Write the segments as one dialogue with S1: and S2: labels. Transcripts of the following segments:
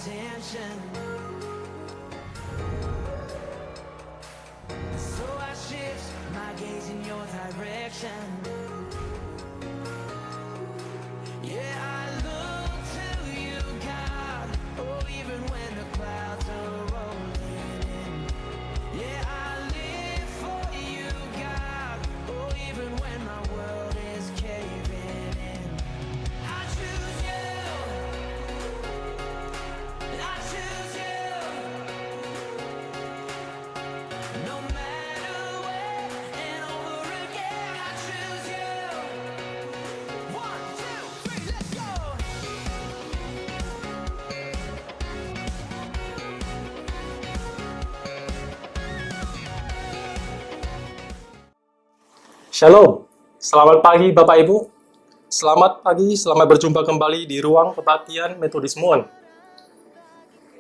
S1: attention. So I shift my gaze in your direction. Yeah, I look to you, God. Oh, even when the clouds are rolling in. Yeah, I live for you, God. Oh, even when my world is caving in. I choose you. I choose you. No matter where and over again, I choose you. 1, 2, 3, let's go.
S2: Shalom, selamat pagi Bapak Ibu. Selamat pagi, selamat berjumpa kembali di ruang kebaktian Metodis Muon.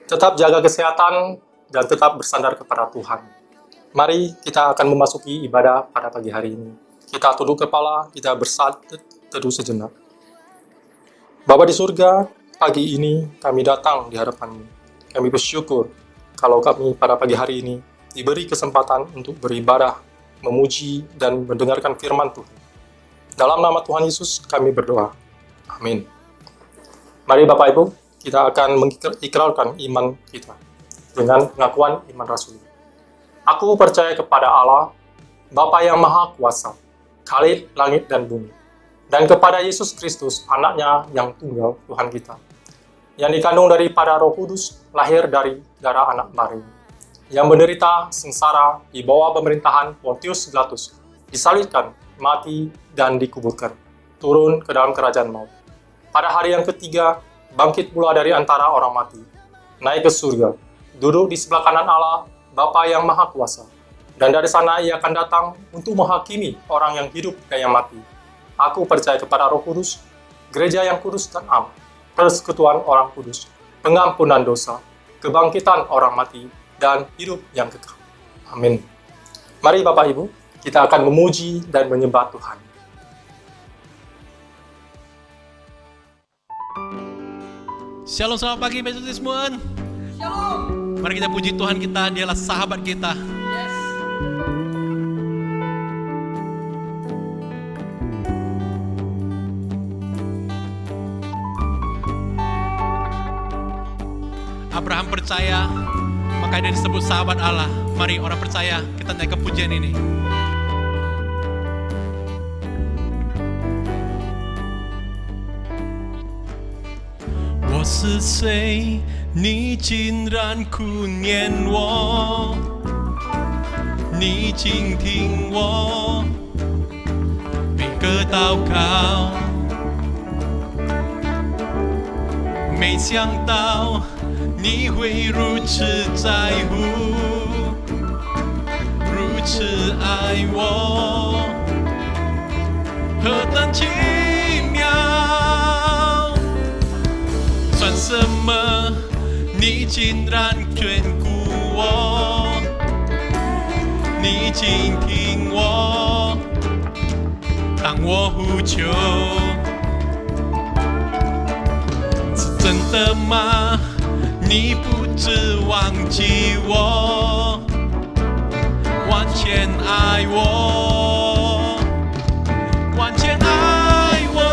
S2: Tetap jaga kesehatan dan tetap bersandar kepada Tuhan. Mari kita akan memasuki ibadah pada pagi hari ini. Kita tunduk kepala, kita teduh sejenak. Bapa di surga, pagi ini kami datang di hadapan-Mu. Kami bersyukur kalau kami pada pagi hari ini diberi kesempatan untuk beribadah, memuji, dan mendengarkan firman Tuhan. Dalam nama Tuhan Yesus kami berdoa. Amin. Mari Bapak Ibu, kita akan mengikrarkan iman kita dengan pengakuan iman rasuli. Aku percaya kepada Allah, Bapa yang Maha Kuasa, Khalid langit dan bumi, dan kepada Yesus Kristus, anaknya yang tunggal Tuhan kita, yang dikandung daripada Roh Kudus, lahir dari darah anak Maria, yang menderita sengsara di bawah pemerintahan Pontius Pilatus, disalibkan, mati, dan dikuburkan, turun ke dalam kerajaan maut. Pada hari yang ketiga, bangkit pula dari antara orang mati, naik ke surga, duduk di sebelah kanan Allah, Bapa yang Maha Kuasa, dan dari sana Ia akan datang untuk menghakimi orang yang hidup dan yang mati. Aku percaya kepada Roh Kudus, gereja yang kudus dan am, persekutuan orang kudus, pengampunan dosa, kebangkitan orang mati, dan hidup yang kekal. Amin. Mari Bapak Ibu, kita akan memuji dan menyembah Tuhan.
S3: Shalom, selamat pagi Metodis Muon.
S4: Shalom.
S3: Mari kita puji Tuhan kita, Dialah sahabat kita.
S4: Yes.
S3: Abraham percaya, maka dia disebut sahabat Allah. Mari orang percaya, kita naik ke pujian ini. 我是谁？你竟然顾念我，你倾听我每个祷告，没想到你会如此在乎，如此爱我，何等奇妙！算什么？你竟然眷顾我，你倾听我，当我呼求，是真的吗？你不知忘记我，完全爱我，完全爱我。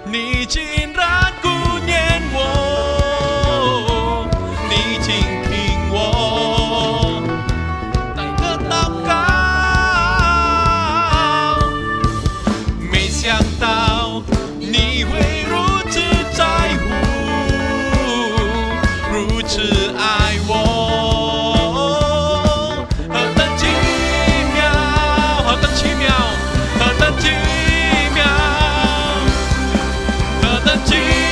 S3: 你竟然顾念我，你倾听我那个祷告，没想到你会如此在乎，如此爱我，何等奇妙，何等奇妙，何等奇妙。何等奇妙！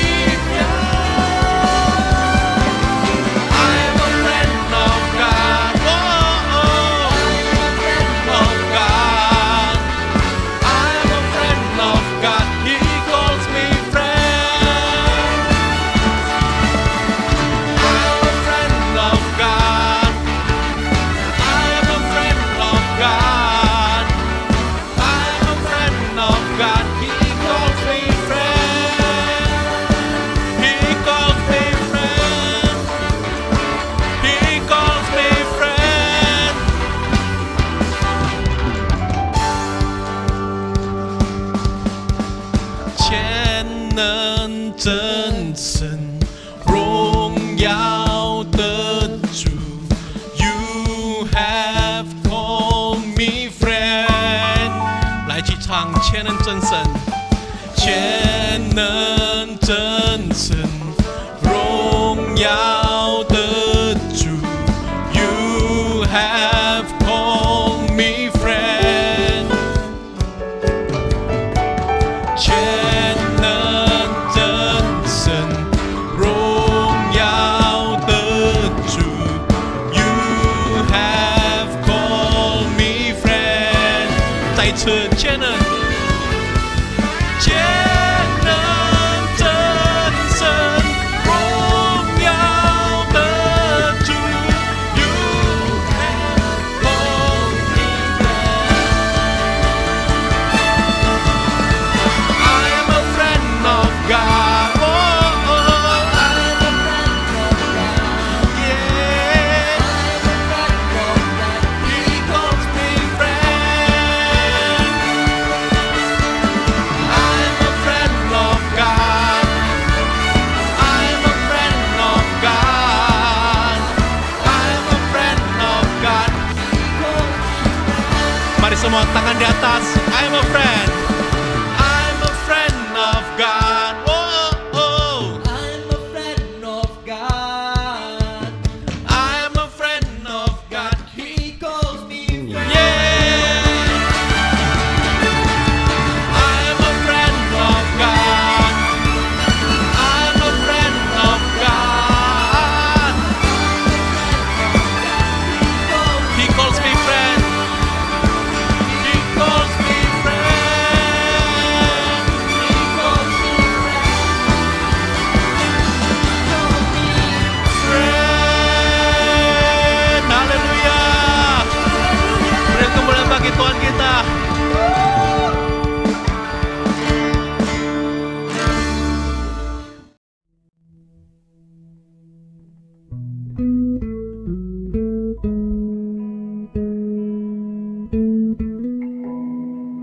S3: 真神，荣耀的主。You have called me friend。来一起唱全能真神，全能真神，荣耀的主。You have called me friend。全能真神，荣耀的主。You have called me friend。再一次，全能，全能真神，荣耀的主。You have called me friend。I am a friend of God. Oh, oh, I'm a friend of God. Yeah. He calls me friend. I'm a friend of God. I'm a friend of God. I'm a friend of God. Mari semua tangan di atas. I'm a friend. I'm a friend of God. Oh, oh.
S1: I'm a friend of God.
S3: I'm a friend of God.
S1: He calls me friend.
S3: Yeah. I'm a friend of God. I'm a friend of God. He calls me friend. He calls me friend.
S1: He calls me
S3: Friend. Haleluya. Beri kemuliaan bagi Tuhan kita.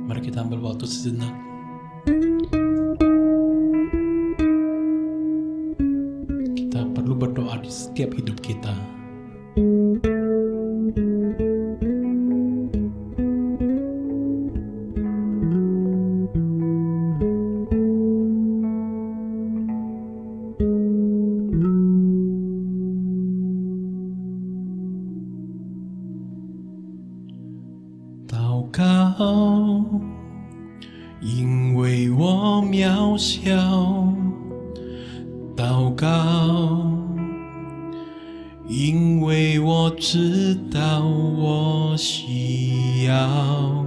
S3: Mari kita ambil waktu sejenak. Kita perlu berdoa di setiap hidup kita.祷告，因为我渺小；祷告，因为我知道我需要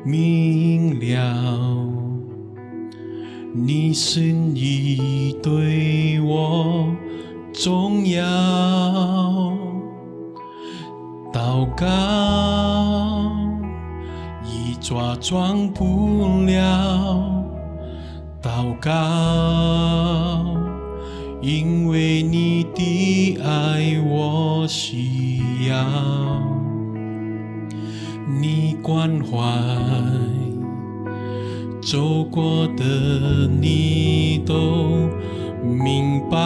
S3: 明了你心意对我重要。祷告已抓装不了，祷告，因为你的爱我需要，你关怀走过的你都明白。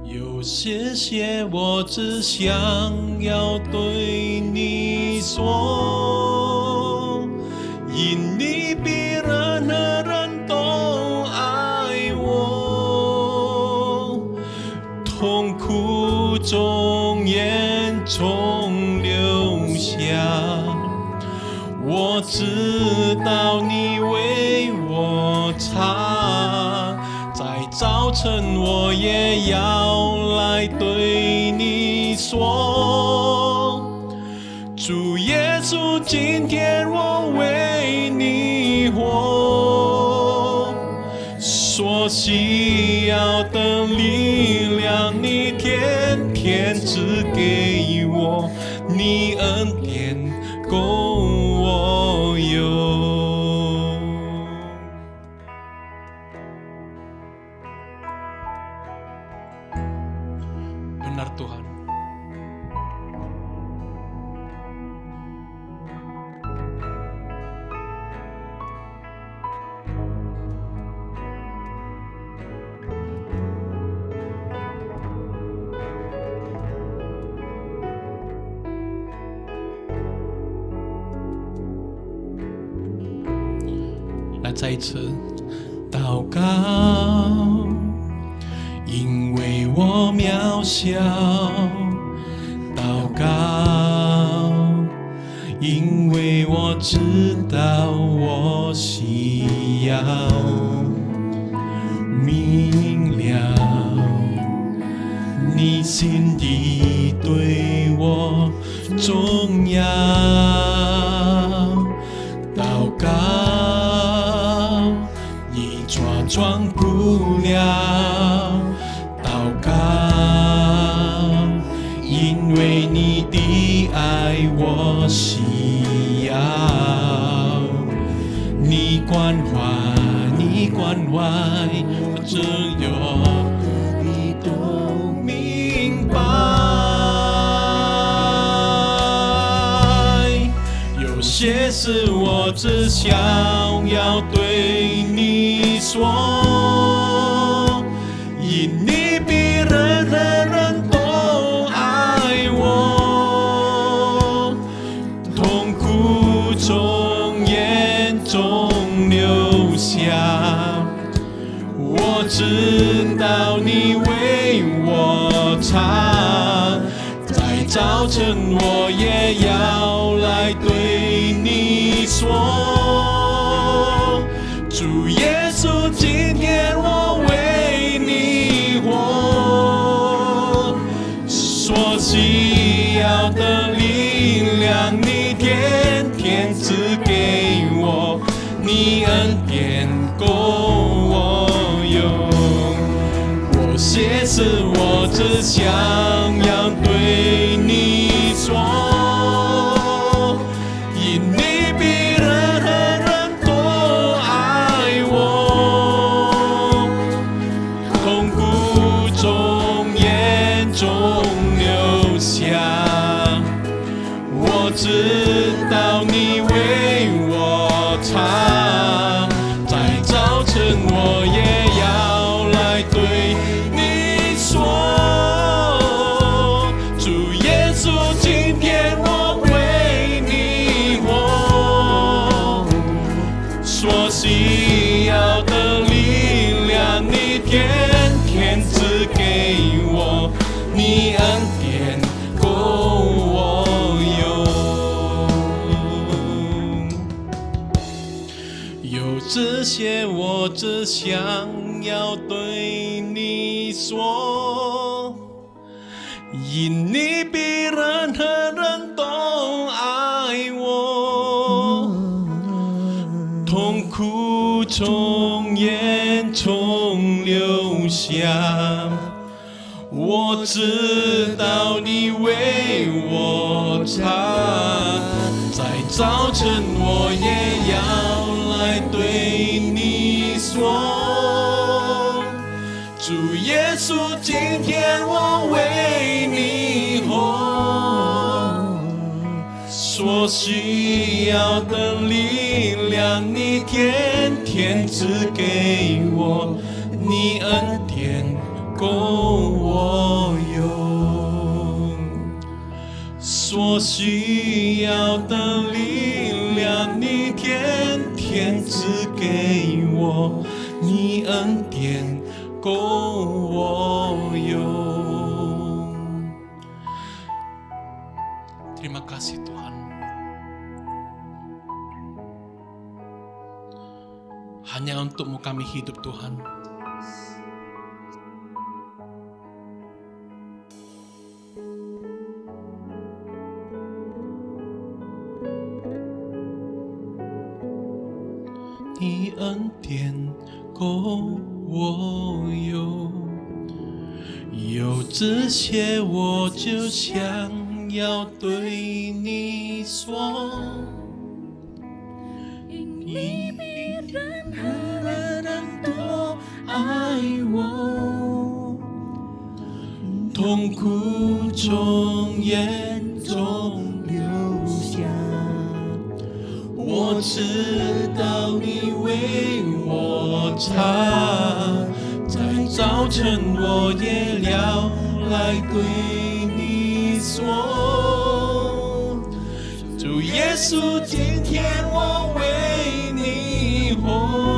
S3: 有些我只想要对你说，因你比任何人都爱我，痛苦中眼中流下，我知道你为我擦。在早晨我也要来对你说，主耶稣，今天我为你活，所需要的力量你天天赐给我，你恩典够我用。Benar Tuhan.
S4: 家再一次祷告，因为我渺小，祷告，因为我知道我需要明了你心底对我重要，祷告已装不了，祷告，因为你的爱我需要，你关怀，我只有你都明白。有些事我只想要对你说，因你比任何人都爱我，痛苦中眼中流下，我知道你为我擦，在早晨我也要来对你说，主耶稣，今天我为你活，所需要的力量你天天赐给我，你恩典够我用。我些事我只想要对你说，因你比任何人都爱我，痛苦中眼中流下，我知道你为我擦，在早晨我也要来对你说，主耶稣，今天我为你活，所需要的力量你天天赐给我，你恩典够我用。有这些我只想要对你说，因你比任何人都爱我，痛苦从眼中流下，我知道你为我擦，在早晨我也要来对你说，主耶稣，今天我为你活，所需要的力量你天天赐给我，你恩典够我用，所需要的力量你天天赐给我，你恩典够我用。Terima kasih Tuhan. Hanya untuk-Mu kami hidup Tuhan. Ni 恩典够我用，有这些我就想要对你说，你比任何人都爱我，痛苦从眼中流下，我知道你为我擦，在早晨我也要来对你说，主耶稣，今天我为你活。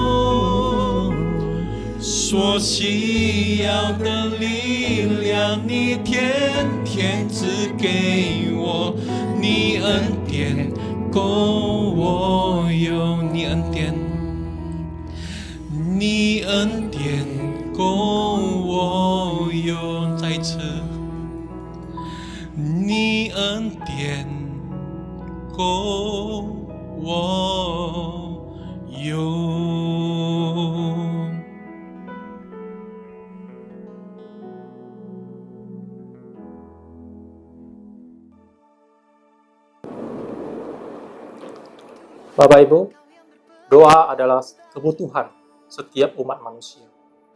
S4: 所需要的力量，你天天赐给我，你恩典够我用，你恩典，你恩典够我用，再一次，你恩典够我用。
S2: Bapak Ibu, doa adalah kebutuhan setiap umat manusia,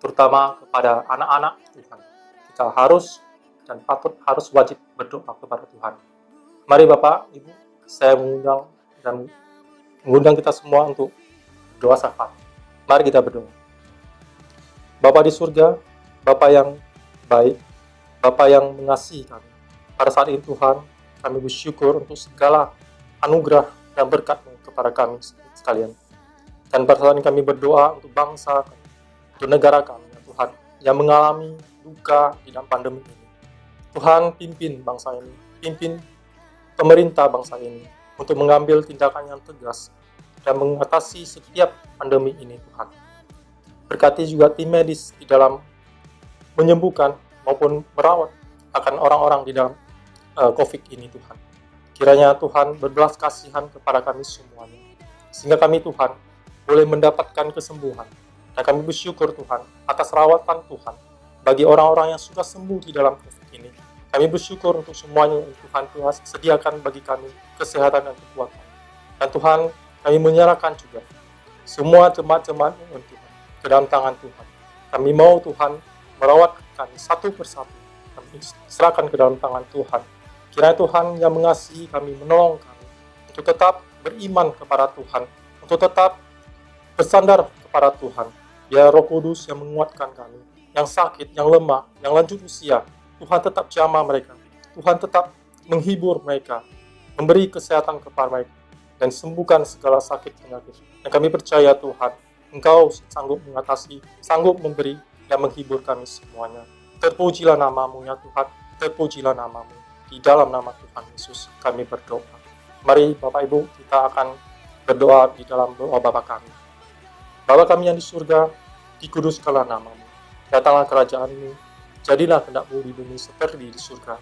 S2: terutama kepada anak-anak Tuhan. Kita harus dan harus wajib berdoa kepada Tuhan. Mari Bapak, Ibu, saya mengundang kita semua untuk doa syafaat. Mari kita berdoa. Bapa di surga, Bapa yang baik, Bapa yang mengasihi kami. Pada saat ini Tuhan, kami bersyukur untuk segala anugerah dan berkat-Mu kepada kami sekalian. Dan pada saat ini kami berdoa untuk bangsa kami, untuk negara kami, ya Tuhan, yang mengalami duka di dalam pandemi ini. Tuhan, pimpin bangsa ini, pimpin pemerintah bangsa ini untuk mengambil tindakan yang tegas dan mengatasi setiap pandemi ini, Tuhan. Berkati juga tim medis di dalam menyembuhkan maupun merawat akan orang-orang di dalam COVID ini, Tuhan. Kiranya Tuhan berbelas kasihan kepada kami semuanya, sehingga kami Tuhan boleh mendapatkan kesembuhan. Dan kami bersyukur Tuhan atas rawatan Tuhan bagi orang-orang yang sudah sembuh di dalam COVID ini. Kami bersyukur untuk semuanya yang Tuhan sediakan bagi kami kesehatan dan kekuatan. Dan Tuhan, kami menyerahkan juga semua jemaat-jemaat Tuhan ke dalam tangan Tuhan. Kami mau Tuhan merawat kami satu persatu. Kami serahkan ke dalam tangan Tuhan. Kiranya Tuhan yang mengasihi kami, menolong kami untuk tetap beriman kepada Tuhan, untuk tetap bersandar kepada Tuhan. Biar Roh Kudus yang menguatkan kami, yang sakit, yang lemah, yang lanjut usia, Tuhan tetap jamah mereka. Tuhan tetap menghibur mereka, memberi kesehatan kepada mereka, dan sembuhkan segala sakit penyakit. Dan kami percaya Tuhan, Engkau sanggup mengatasi, sanggup memberi, dan menghibur kami semuanya. Terpujilah nama-Mu ya Tuhan, terpujilah nama-Mu. Di dalam nama Tuhan Yesus kami berdoa. Mari Bapak Ibu, kita akan berdoa di dalam doa Bapa kami. Bapa kami yang di surga, dikuduskanlah nama-Mu. Datanglah kerajaan-Mu, jadilah kehendak-Mu di bumi seperti di surga.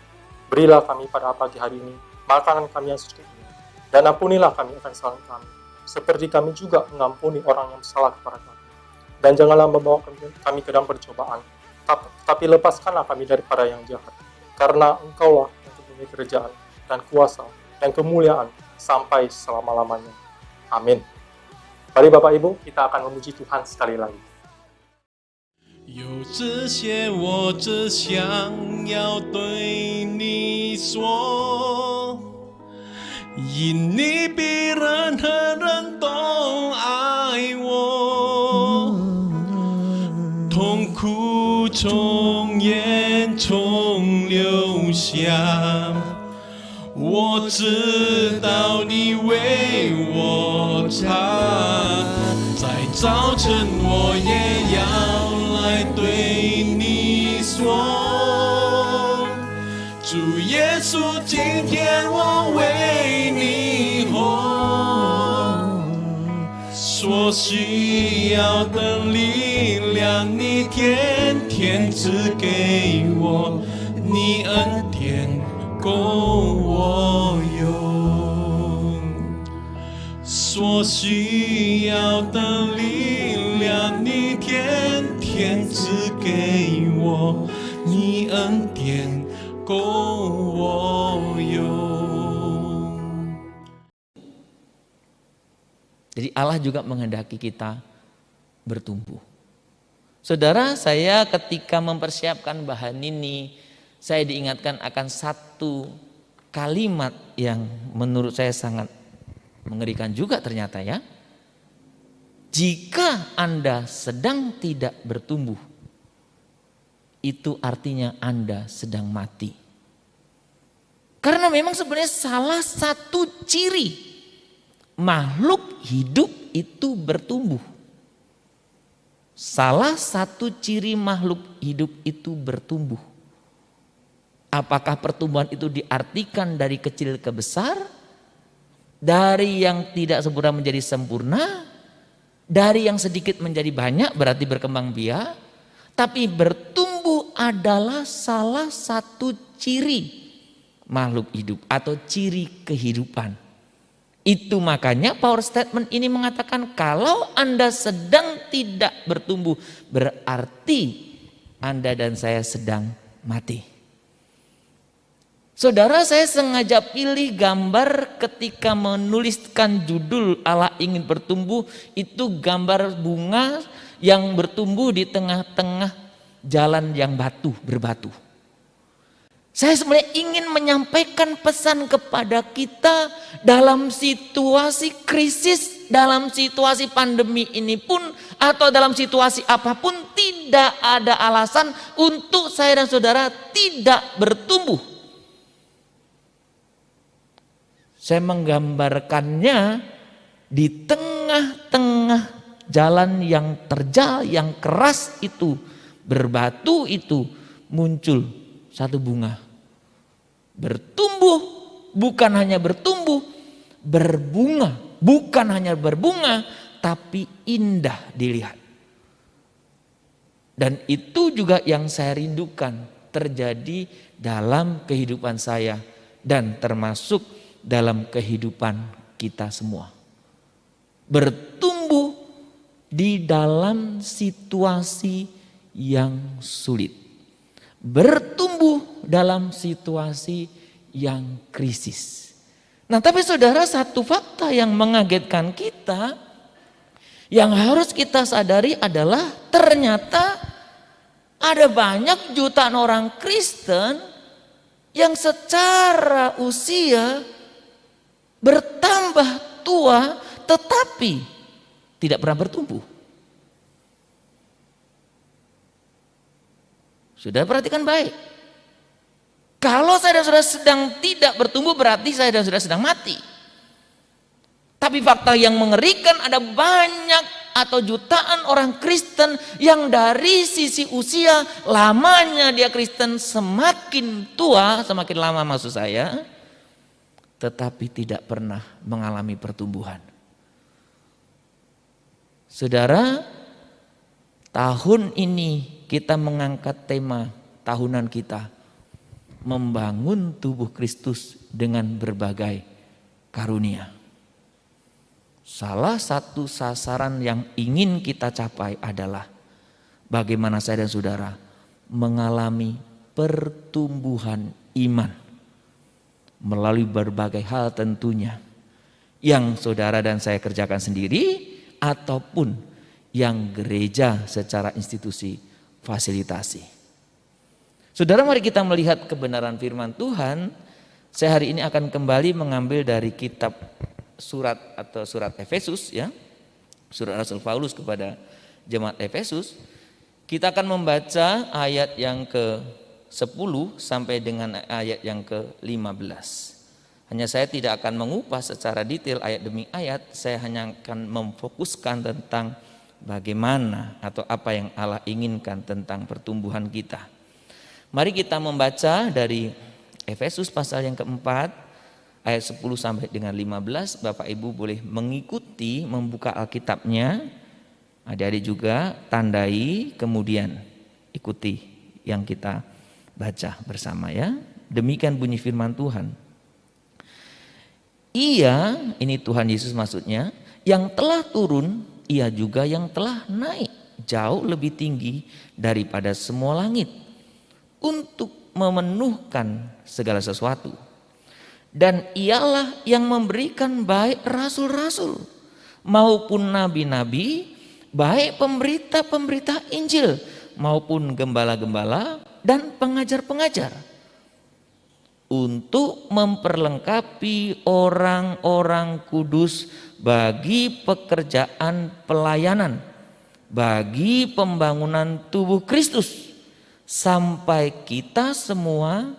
S2: Berilah kami pada pagi hari ini makanan kami yang secukupnya, dan ampunilah kami akan kesalahan kami, seperti kami juga mengampuni orang yang bersalah kepada kami. Dan janganlah membawa kami ke dalam percobaan, tapi lepaskanlah kami daripada yang jahat. Karena Engkaulah yang kerajaan dan kuasa dan kemuliaan sampai selama-lamanya. Amin. Mari Bapak Ibu, kita akan memuji Tuhan sekali lagi.
S4: 有这些，我只想要对你说，因你比任何人都爱我，痛苦从眼中流下，我知道你为我擦，在早晨我也要来对你说，主耶稣，今天我为你活，所需要的力量你天天赐给我，你恩典够我用，所需要的力量你天天赐给我，你恩典够我用。
S5: Jadi Allah juga menghendaki kita bertumbuh. Saudara, saya ketika mempersiapkan bahan ini, saya diingatkan akan satu kalimat yang menurut saya sangat mengerikan juga ternyata ya. Jika Anda sedang tidak bertumbuh, itu artinya Anda sedang mati. Karena memang sebenarnya salah satu ciri makhluk hidup itu bertumbuh. salah satu ciri makhluk hidup itu bertumbuh. Apakah pertumbuhan itu diartikan dari kecil ke besar? Dari yang tidak sempurna menjadi sempurna? Dari yang sedikit menjadi banyak berarti berkembang biak? Tapi bertumbuh adalah salah satu ciri makhluk hidup atau ciri kehidupan. Itu makanya power statement ini mengatakan kalau Anda sedang tidak bertumbuh berarti Anda dan saya sedang mati. Saudara, saya sengaja pilih gambar ketika menuliskan judul Allah ingin bertumbuh, itu gambar bunga yang bertumbuh di tengah-tengah jalan yang berbatu. Saya sebenarnya ingin menyampaikan pesan kepada kita dalam situasi krisis, dalam situasi pandemi ini pun atau dalam situasi apapun tidak ada alasan untuk saya dan saudara tidak bertumbuh. Saya menggambarkannya di tengah-tengah jalan yang terjal, yang keras itu, berbatu itu muncul satu bunga. Bertumbuh, bukan hanya bertumbuh, berbunga. Bukan hanya berbunga, tapi indah dilihat. Dan itu juga yang saya rindukan terjadi dalam kehidupan saya dan termasuk dalam kehidupan kita semua. Bertumbuh di dalam situasi yang sulit. Bertumbuh dalam situasi yang krisis. Nah, tapi saudara, satu fakta yang mengagetkan kita, yang harus kita sadari adalah ternyata ada banyak jutaan orang Kristen yang secara usia bertambah tua tetapi tidak pernah bertumbuh. Sudah perhatikan baik. Kalau saya dan saudara sedang tidak bertumbuh berarti saya dan saudara sedang mati. Tapi fakta yang mengerikan ada banyak atau jutaan orang Kristen yang dari sisi usia lamanya dia Kristen semakin tua, semakin lama maksud saya, tetapi tidak pernah mengalami pertumbuhan. Saudara, tahun ini kita mengangkat tema tahunan kita, membangun tubuh Kristus dengan berbagai karunia. Salah satu sasaran yang ingin kita capai adalah bagaimana saya dan saudara mengalami pertumbuhan iman melalui berbagai hal tentunya yang saudara dan saya kerjakan sendiri ataupun yang gereja secara institusi fasilitasi. Saudara, mari kita melihat kebenaran firman Tuhan. Saya hari ini akan kembali mengambil dari kitab surat Efesus ya. Surat Rasul Paulus kepada jemaat Efesus. Kita akan membaca ayat yang ke-10 sampai dengan ayat yang ke-15. Hanya saya tidak akan mengupas secara detail ayat demi ayat, saya hanya akan memfokuskan tentang bagaimana atau apa yang Allah inginkan tentang pertumbuhan kita. Mari kita membaca dari Efesus pasal yang keempat ayat 10 sampai dengan 15. Bapak Ibu boleh mengikuti membuka Alkitabnya. Adik-adik juga tandai kemudian ikuti yang kita baca bersama ya. Demikian bunyi firman Tuhan. Ia, ini Tuhan Yesus maksudnya, yang telah turun, ia juga yang telah naik jauh lebih tinggi daripada semua langit untuk memenuhkan segala sesuatu. Dan ialah yang memberikan baik rasul-rasul maupun nabi-nabi, baik pemberita-pemberita Injil maupun gembala-gembala dan pengajar-pengajar, untuk memperlengkapi orang-orang kudus bagi pekerjaan pelayanan, bagi pembangunan tubuh Kristus, sampai kita semua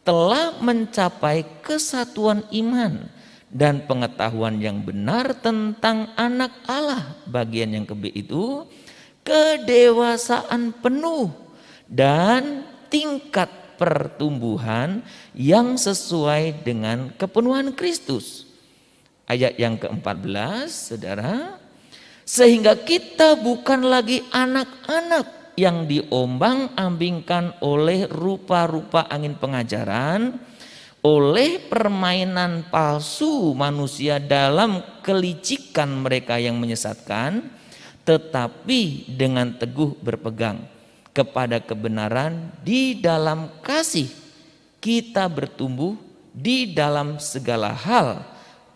S5: telah mencapai kesatuan iman dan pengetahuan yang benar tentang anak Allah. Bagian yang ke-B itu, kedewasaan penuh dan tingkat pertumbuhan yang sesuai dengan kepenuhan Kristus. Ayat yang ke-14, saudara. Sehingga kita bukan lagi anak-anak yang diombang-ambingkan oleh rupa-rupa angin pengajaran, oleh permainan palsu manusia dalam kelicikan mereka yang menyesatkan, tetapi dengan teguh berpegang kepada kebenaran di dalam kasih, kita bertumbuh di dalam segala hal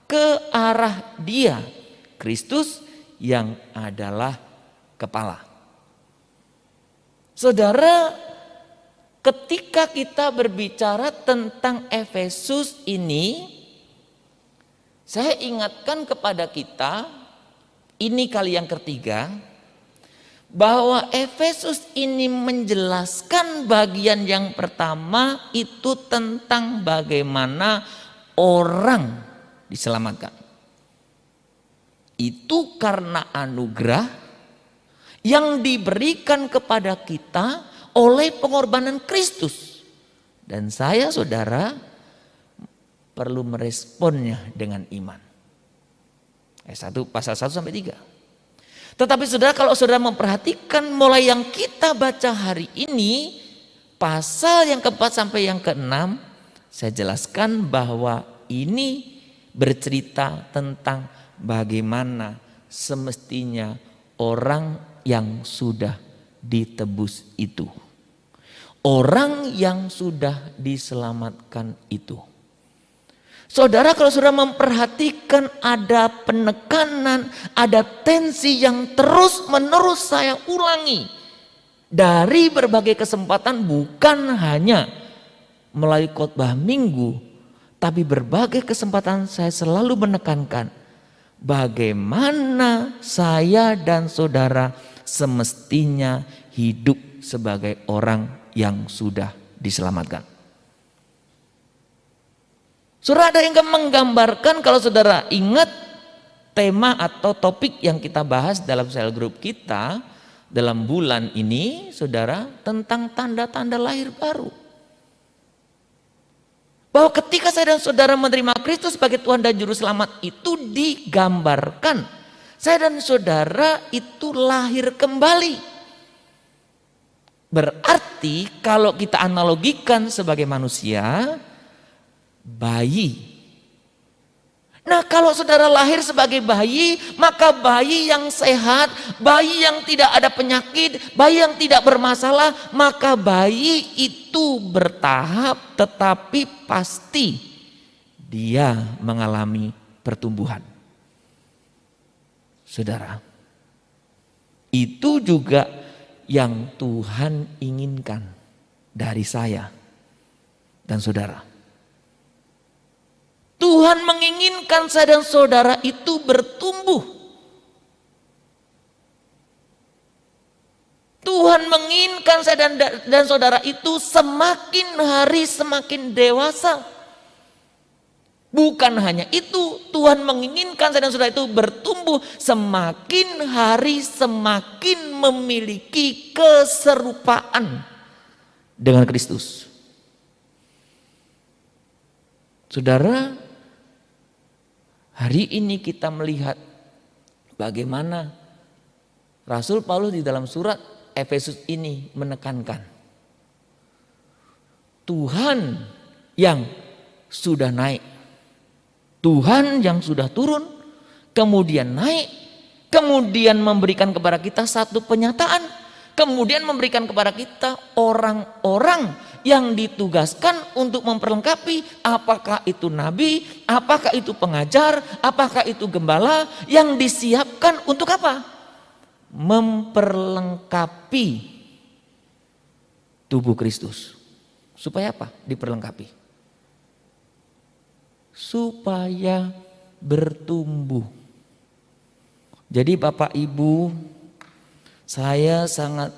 S5: ke arah Dia, Kristus yang adalah kepala. Saudara, ketika kita berbicara tentang Efesus ini, saya ingatkan kepada kita, ini kali yang ketiga, bahwa Efesus ini menjelaskan bagian yang pertama itu tentang bagaimana orang diselamatkan. Itu karena anugerah yang diberikan kepada kita oleh pengorbanan Kristus. Dan saya, saudara, perlu meresponnya dengan iman. Pasal 1 sampai 3. Tetapi saudara, kalau saudara memperhatikan mulai yang kita baca hari ini, pasal yang ke-4 sampai yang ke-6, saya jelaskan bahwa ini bercerita tentang bagaimana semestinya orang yang sudah ditebus itu. Orang yang sudah diselamatkan itu. Saudara, kalau saudara memperhatikan ada penekanan, ada tensi yang terus menerus saya ulangi. Dari berbagai kesempatan, bukan hanya melalui khotbah minggu, tapi berbagai kesempatan saya selalu menekankan bagaimana saya dan saudara semestinya hidup sebagai orang yang sudah diselamatkan. Saudara, ada yang menggambarkan, kalau saudara ingat tema atau topik yang kita bahas dalam sel grup kita dalam bulan ini, saudara, tentang tanda-tanda lahir baru. Bahwa ketika saya dan saudara menerima Kristus sebagai Tuhan dan Juru Selamat, itu digambarkan saya dan saudara itu lahir kembali. Berarti kalau kita analogikan sebagai manusia, bayi. Nah, kalau saudara lahir sebagai bayi, maka bayi yang sehat, bayi yang tidak ada penyakit, bayi yang tidak bermasalah, maka bayi itu bertahap tetapi pasti dia mengalami pertumbuhan. Saudara, itu juga yang Tuhan inginkan dari saya dan saudara. Tuhan menginginkan saya dan saudara itu bertumbuh. Tuhan menginginkan saya dan saudara itu semakin hari semakin dewasa. Bukan hanya itu, Tuhan menginginkan saya dan saudara itu bertumbuh semakin hari semakin memiliki keserupaan dengan Kristus. Saudara, hari ini kita melihat bagaimana Rasul Paulus di dalam surat Efesus ini menekankan Tuhan yang sudah naik, Tuhan yang sudah turun, kemudian naik, kemudian memberikan kepada kita satu penyataan, kemudian memberikan kepada kita orang-orang yang ditugaskan untuk memperlengkapi, apakah itu nabi, apakah itu pengajar, apakah itu gembala, yang disiapkan untuk apa? Memperlengkapi tubuh Kristus. Supaya apa? Diperlengkapi. Supaya bertumbuh. Jadi Bapak Ibu, saya sangat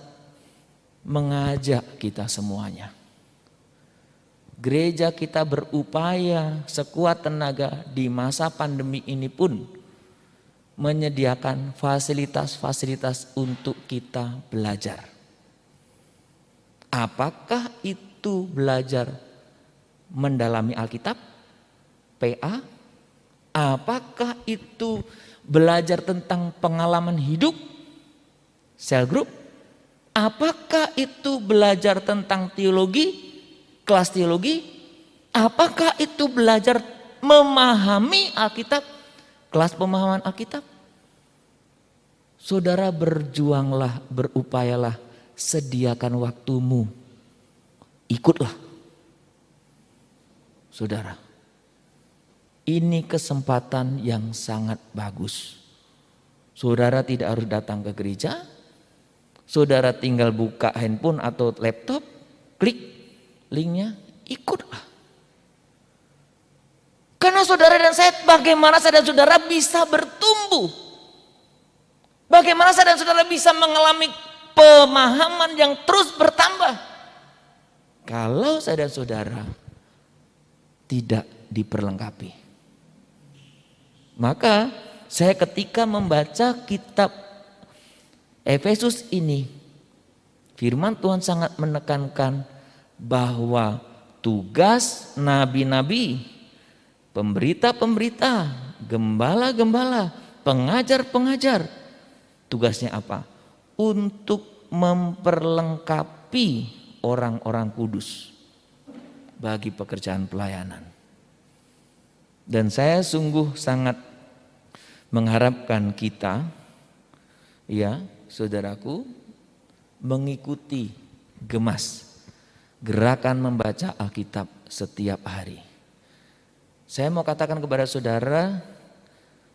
S5: mengajak kita semuanya. Gereja kita berupaya sekuat tenaga di masa pandemi ini pun menyediakan fasilitas-fasilitas untuk kita belajar. Apakah itu belajar mendalami Alkitab, PA? Apakah itu belajar tentang pengalaman hidup, cell group? Apakah itu belajar tentang teologi, kelas teologi? Apakah itu belajar memahami Alkitab, kelas pemahaman Alkitab? Saudara, berjuanglah, berupayalah, sediakan waktumu, ikutlah. Saudara, ini kesempatan yang sangat bagus. Saudara tidak harus datang ke gereja. Saudara tinggal buka handphone atau laptop, klik linknya, ikutlah. Karena saudara dan saya, bagaimana saya dan saudara bisa bertumbuh? Bagaimana saya dan saudara bisa mengalami pemahaman yang terus bertambah? Kalau saya dan saudara tidak diperlengkapi. Maka saya ketika membaca kitab Efesus ini, firman Tuhan sangat menekankan bahwa tugas nabi-nabi, pemberita-pemberita, gembala-gembala, pengajar-pengajar, tugasnya apa? Untuk memperlengkapi orang-orang kudus bagi pekerjaan pelayanan. Dan saya sungguh sangat mengharapkan kita, ya saudaraku, mengikuti Gemas, gerakan membaca Alkitab setiap hari. Saya mau katakan kepada saudara,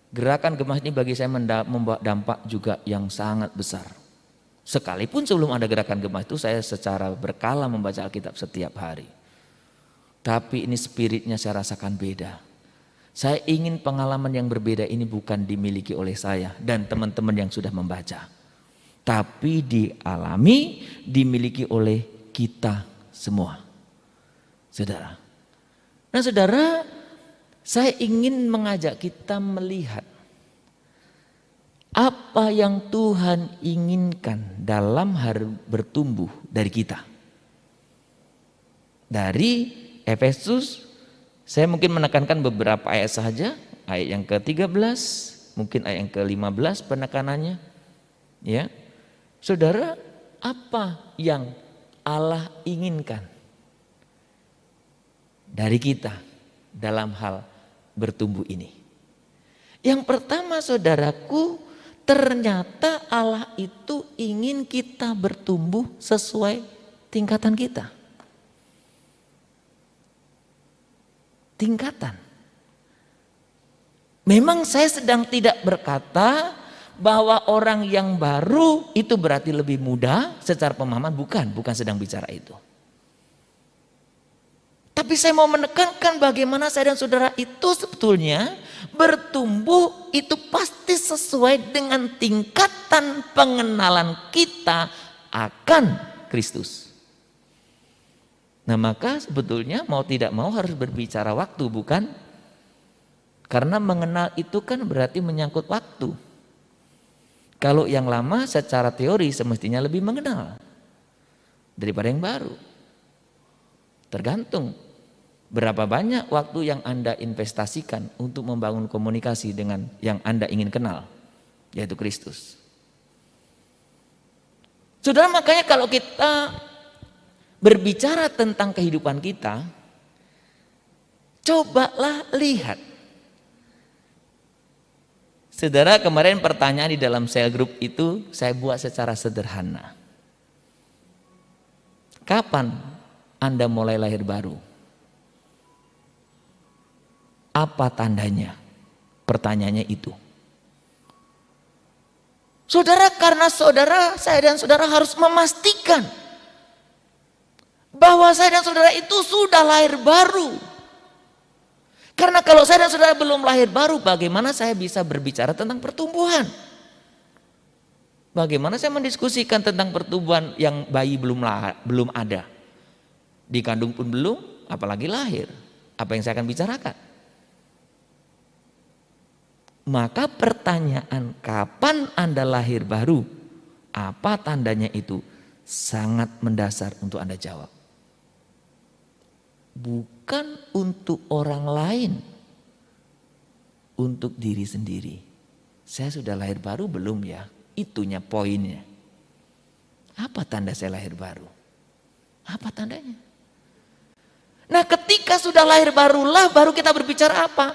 S5: gerakan Gemas ini bagi saya membawa dampak juga yang sangat besar. Sekalipun sebelum ada gerakan Gemas itu saya secara berkala membaca Alkitab setiap hari. Tapi ini spiritnya saya rasakan beda. Saya ingin pengalaman yang berbeda ini bukan dimiliki oleh saya dan teman-teman yang sudah membaca. Tapi dialami, dimiliki oleh kita semua. Saudara. Nah saudara, saya ingin mengajak kita melihat apa yang Tuhan inginkan dalam bertumbuh dari kita. Dari Efesus, saya mungkin menekankan beberapa ayat saja, ayat yang ke-13, mungkin ayat yang ke-15 penekanannya. Ya. Saudara, apa yang Allah inginkan dari kita dalam hal bertumbuh ini? Yang pertama saudaraku, ternyata Allah itu ingin kita bertumbuh sesuai tingkatan kita. Tingkatan. Memang saya sedang tidak berkata bahwa orang yang baru itu berarti lebih muda secara pemahaman, bukan sedang bicara itu. Tapi saya mau menekankan bagaimana saya dan saudara itu sebetulnya bertumbuh itu pasti sesuai dengan tingkatan pengenalan kita akan Kristus. Nah maka sebetulnya mau tidak mau harus berbicara waktu, bukan? Karena mengenal itu kan berarti menyangkut waktu. Kalau yang lama secara teori semestinya lebih mengenal daripada yang baru. Tergantung berapa banyak waktu yang Anda investasikan untuk membangun komunikasi dengan yang Anda ingin kenal, yaitu Kristus. Saudara, makanya kalau kita berbicara tentang kehidupan kita, cobalah lihat. Saudara, kemarin pertanyaan di dalam cell group itu saya buat secara sederhana. Kapan Anda mulai lahir baru? Apa tandanya? Pertanyaannya itu. Saudara, karena saya dan saudara harus memastikan bahwa saya dan saudara itu sudah lahir baru. Karena kalau saya dan saudara belum lahir baru, bagaimana saya bisa berbicara tentang pertumbuhan? Bagaimana saya mendiskusikan tentang pertumbuhan yang bayi belum ada? Dikandung pun belum, apalagi lahir. Apa yang saya akan bicarakan? Maka pertanyaan kapan Anda lahir baru? Apa tandanya itu? Sangat mendasar untuk Anda jawab. Bukan untuk orang lain, untuk diri sendiri. Saya sudah lahir baru belum ya? Itunya poinnya. Apa tanda saya lahir baru? Apa tandanya? Nah, ketika sudah lahir barulah baru kita berbicara apa?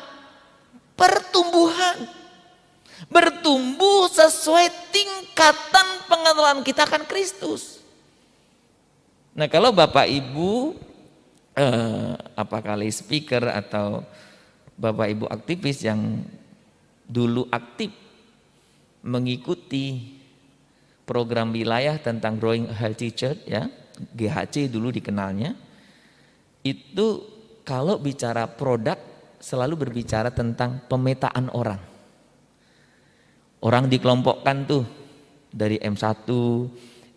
S5: Pertumbuhan. Bertumbuh sesuai tingkatan pengenalan kita akan Kristus. Nah, kalau Bapak Ibu kali speaker atau Bapak Ibu aktivis yang dulu aktif mengikuti program wilayah tentang Growing a Healthy Church, ya, GHC dulu dikenalnya, itu kalau bicara produk selalu berbicara tentang pemetaan orang. Orang dikelompokkan tuh dari M1,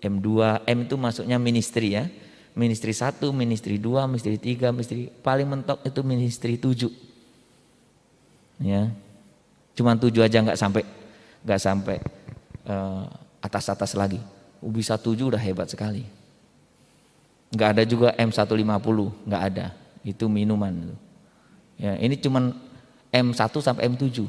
S5: M2, M itu masuknya ministry ya. Ministry 1, ministry 2, ministry 3, ministry paling mentok itu ministry 7. Ya. Cuma 7 aja nggak sampai atas-atas lagi. Bisa 7 udah hebat sekali. Nggak ada juga M150, nggak ada. Itu minuman. Ya, ini cuma M1 sampai M7.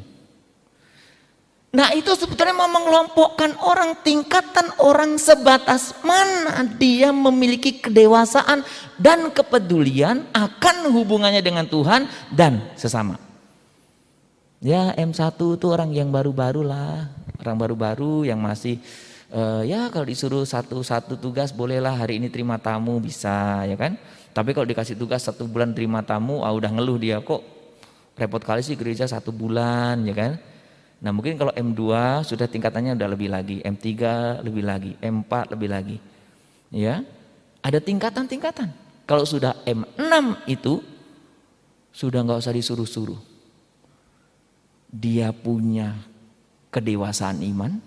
S5: Nah, itu sebetulnya mau mengelompokkan orang, tingkatan orang sebatas mana dia memiliki kedewasaan dan kepedulian akan hubungannya dengan Tuhan dan sesama. Ya, M1 itu orang yang baru-baru lah, orang baru-baru yang masih ya kalau disuruh satu tugas bolehlah hari ini terima tamu bisa, ya kan. Tapi kalau dikasih tugas 1 bulan terima tamu, udah ngeluh dia, kok repot kali sih gereja 1 bulan, ya kan. Nah, mungkin kalau M2 sudah tingkatannya udah lebih lagi, M3 lebih lagi, M4 lebih lagi. Ya. Ada tingkatan-tingkatan. Kalau sudah M6 itu sudah nggak usah disuruh-suruh. Dia punya kedewasaan iman.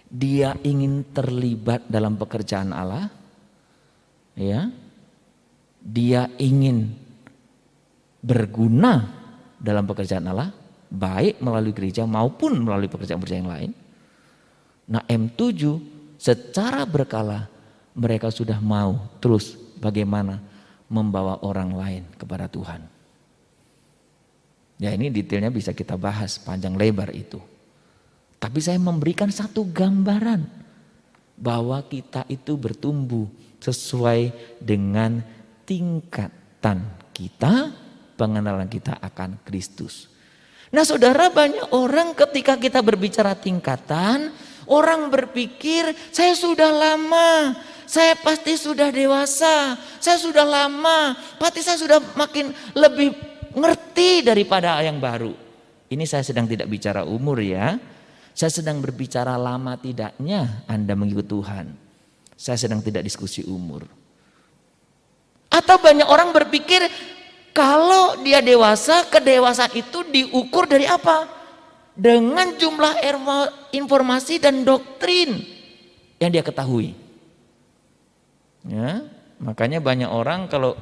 S5: Dia ingin terlibat dalam pekerjaan Allah. Ya. Dia ingin berguna dalam pekerjaan Allah, baik melalui gereja maupun melalui pekerjaan-pekerjaan yang lain. Nah, M7 secara berkala mereka sudah mau terus bagaimana membawa orang lain kepada Tuhan. Ya, ini detailnya bisa kita bahas panjang lebar itu. Tapi saya memberikan satu gambaran bahwa kita itu bertumbuh sesuai dengan tingkatan kita, pengenalan kita akan Kristus. Nah, saudara, banyak orang ketika kita berbicara tingkatan, orang berpikir saya sudah lama, saya pasti sudah dewasa, saya sudah lama, pasti saya sudah makin lebih ngerti daripada yang baru. Ini saya sedang tidak bicara umur ya, saya sedang berbicara lama tidaknya Anda mengikut Tuhan. Saya sedang tidak diskusi umur. Atau banyak orang berpikir kalau dia dewasa, kedewasaan itu diukur dari apa? Dengan jumlah informasi dan doktrin yang dia ketahui. Ya, makanya banyak orang kalau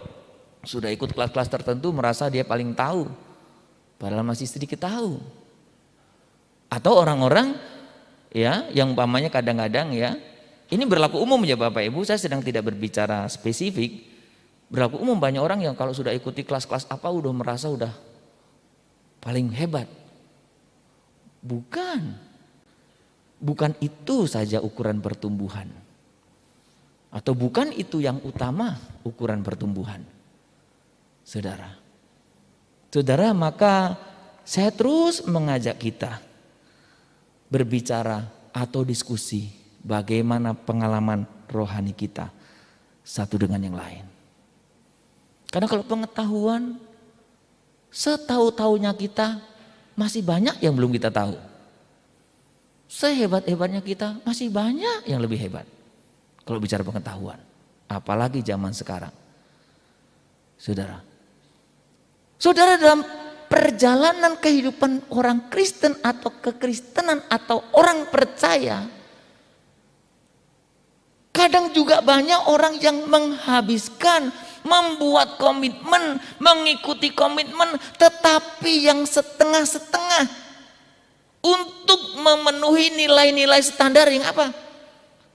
S5: sudah ikut kelas-kelas tertentu merasa dia paling tahu, padahal masih sedikit tahu. Atau orang-orang ya yang umpamanya kadang-kadang ya, ini berlaku umum ya Bapak Ibu, saya sedang tidak berbicara spesifik. Berlaku umum, banyak orang yang kalau sudah ikuti kelas-kelas apa udah merasa udah paling hebat. Bukan itu saja ukuran pertumbuhan. Atau bukan itu yang utama ukuran pertumbuhan. Saudara, maka saya terus mengajak kita berbicara atau diskusi bagaimana pengalaman rohani kita satu dengan yang lain. Karena kalau pengetahuan setahu-tahunya kita masih banyak yang belum kita tahu. Sehebat-hebatnya kita masih banyak yang lebih hebat. Kalau bicara pengetahuan, apalagi zaman sekarang. Saudara dalam perjalanan kehidupan orang Kristen atau kekristenan atau orang percaya, kadang juga banyak orang yang menghabiskan, membuat komitmen, mengikuti komitmen, tetapi yang setengah-setengah. untuk memenuhi nilai-nilai standar yang apa?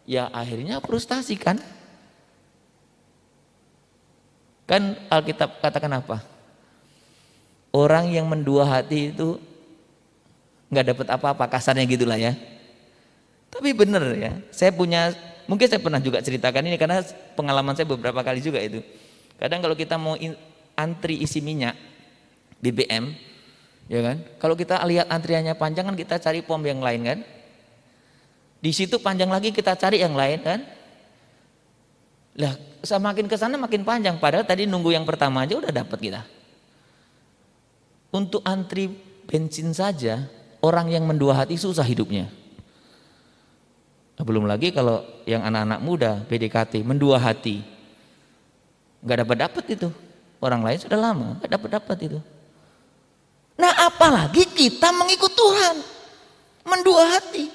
S5: Ya akhirnya frustasi kan? Kan Alkitab katakan apa? Orang yang mendua hati itu nggak dapat apa-apa, kasarnya gitulah ya. Tapi benar ya, mungkin saya pernah juga ceritakan ini karena pengalaman saya beberapa kali juga itu. Kadang kalau kita mau antri isi minyak BBM, ya kan? Kalau kita lihat antriannya panjang kan kita cari pom yang lain kan? Di situ panjang lagi kita cari yang lain kan? Lah, semakin ke sana makin panjang padahal tadi nunggu yang pertama aja udah dapat kita. Untuk antri bensin saja orang yang mendua hati susah hidupnya. Belum lagi kalau yang anak-anak muda PDKT mendua hati. Enggak dapat itu. Orang lain sudah lama enggak dapat itu. Nah, apalagi kita mengikut Tuhan. Mendua hati.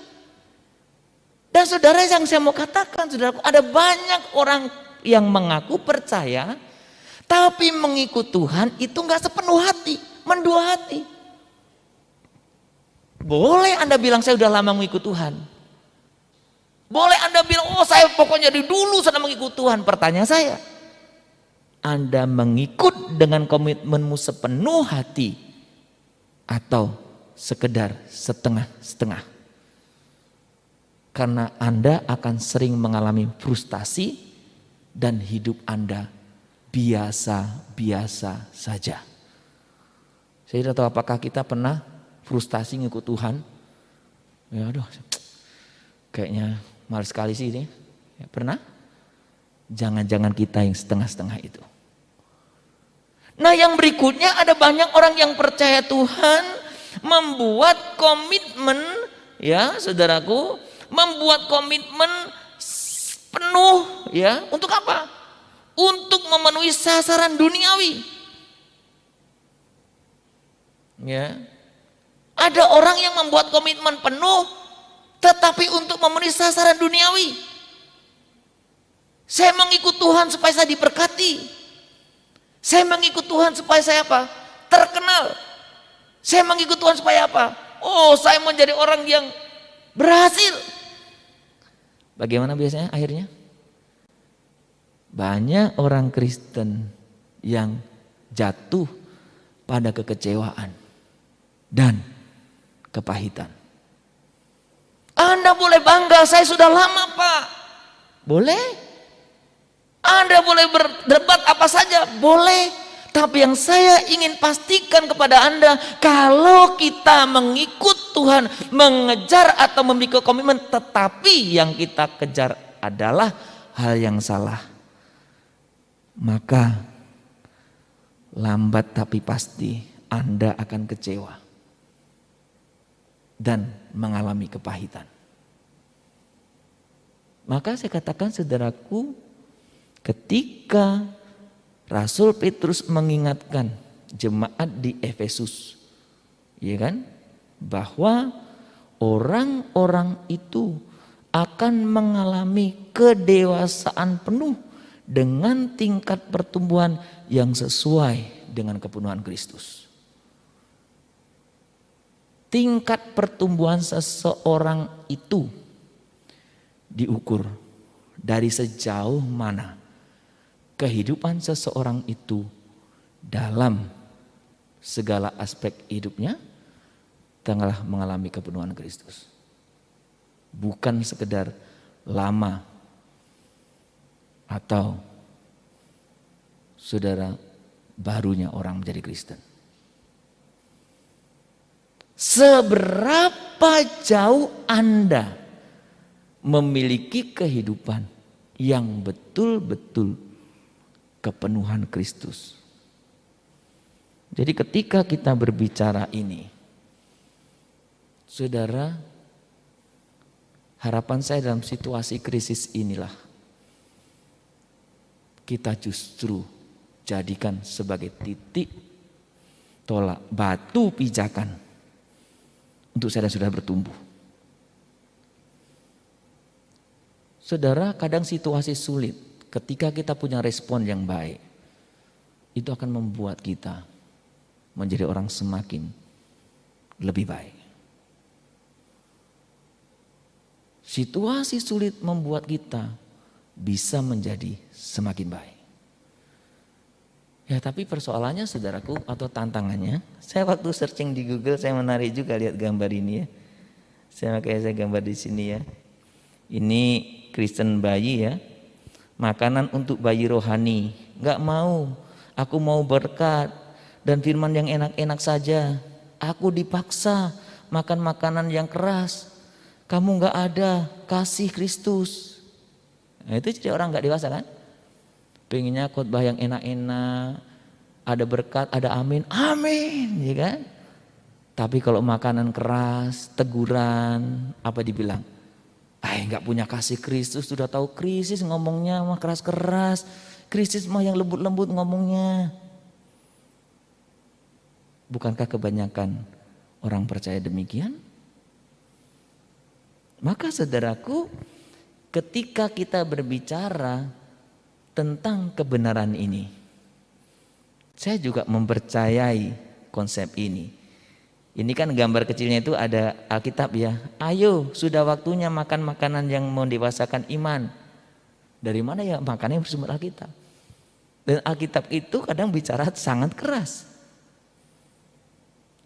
S5: Dan saudara yang saya mau katakan, saudaraku, ada banyak orang yang mengaku percaya tapi mengikut Tuhan itu enggak sepenuh hati, mendua hati. Boleh Anda bilang saya udah lama mengikut Tuhan. Boleh Anda bilang, oh saya pokoknya dari dulu sudah mengikut Tuhan. Pertanyaan saya, Anda mengikut dengan komitmenmu sepenuh hati atau sekedar setengah-setengah? Karena Anda akan sering mengalami frustasi dan hidup Anda biasa-biasa saja. Saya tidak tahu apakah kita pernah frustasi ngikut Tuhan. Ya aduh, kayaknya males sekali sih ini. Ya, pernah? Jangan-jangan kita yang setengah-setengah itu. Nah, yang berikutnya ada banyak orang yang percaya Tuhan membuat komitmen, ya saudaraku, membuat komitmen penuh, ya untuk apa? Untuk memenuhi sasaran duniawi. Ya, ada orang yang membuat komitmen penuh, tetapi untuk memenuhi sasaran duniawi. Saya mengikut Tuhan supaya saya diberkati. Saya mengikut Tuhan supaya saya apa? Terkenal. Saya mengikut Tuhan supaya apa? Oh, saya menjadi orang yang berhasil. Bagaimana biasanya akhirnya? Banyak orang Kristen yang jatuh pada kekecewaan dan kepahitan. Anda boleh bangga, saya sudah lama Pak. Boleh. Anda boleh berdebat apa saja, boleh. Tapi yang saya ingin pastikan kepada Anda, kalau kita mengikut Tuhan, mengejar atau memiliki komitmen, tetapi yang kita kejar adalah hal yang salah, maka lambat tapi pasti Anda akan kecewa dan mengalami kepahitan. Maka saya katakan saudaraku, ketika Rasul Petrus mengingatkan jemaat di Efesus, ya kan, bahwa orang-orang itu akan mengalami kedewasaan penuh dengan tingkat pertumbuhan yang sesuai dengan kepenuhan Kristus. Tingkat pertumbuhan seseorang itu diukur dari sejauh mana kehidupan seseorang itu dalam segala aspek hidupnya telah mengalami kepenuhan Kristus. Bukan sekedar lama atau saudara barunya orang menjadi Kristen. Seberapa jauh Anda memiliki kehidupan yang betul-betul kepenuhan Kristus. Jadi ketika kita berbicara ini, saudara, harapan saya dalam situasi krisis inilah kita justru jadikan sebagai titik tolak, batu pijakan untuk saudara-saudara bertumbuh. Saudara, kadang situasi sulit, ketika kita punya respon yang baik, itu akan membuat kita menjadi orang semakin lebih baik. Situasi sulit membuat kita bisa menjadi semakin baik. Ya tapi persoalannya saudaraku atau tantangannya, saya waktu searching di Google saya menarik juga lihat gambar ini ya. Saya gambar di sini ya. Ini Kristen bayi ya. Makanan untuk bayi rohani. Enggak mau. Aku mau berkat dan firman yang enak-enak saja. Aku dipaksa makan makanan yang keras. Kamu enggak ada kasih Kristus. Nah, itu jadi orang enggak dewasa kan? Pengennya khotbah yang enak-enak, ada berkat, ada amin, amin, ya kan? Tapi kalau makanan keras, teguran, apa dibilang? Nggak punya kasih Kristus, sudah tahu krisis ngomongnya mah keras-keras, krisis mah yang lembut-lembut ngomongnya. Bukankah kebanyakan orang percaya demikian? Maka saudaraku, ketika kita berbicara tentang kebenaran ini, saya juga mempercayai konsep ini. Ini kan gambar kecilnya itu ada Alkitab ya. Ayo sudah waktunya makan makanan yang mendewasakan iman. Dari mana ya makannya bersumber Alkitab. Dan Alkitab itu kadang bicara sangat keras.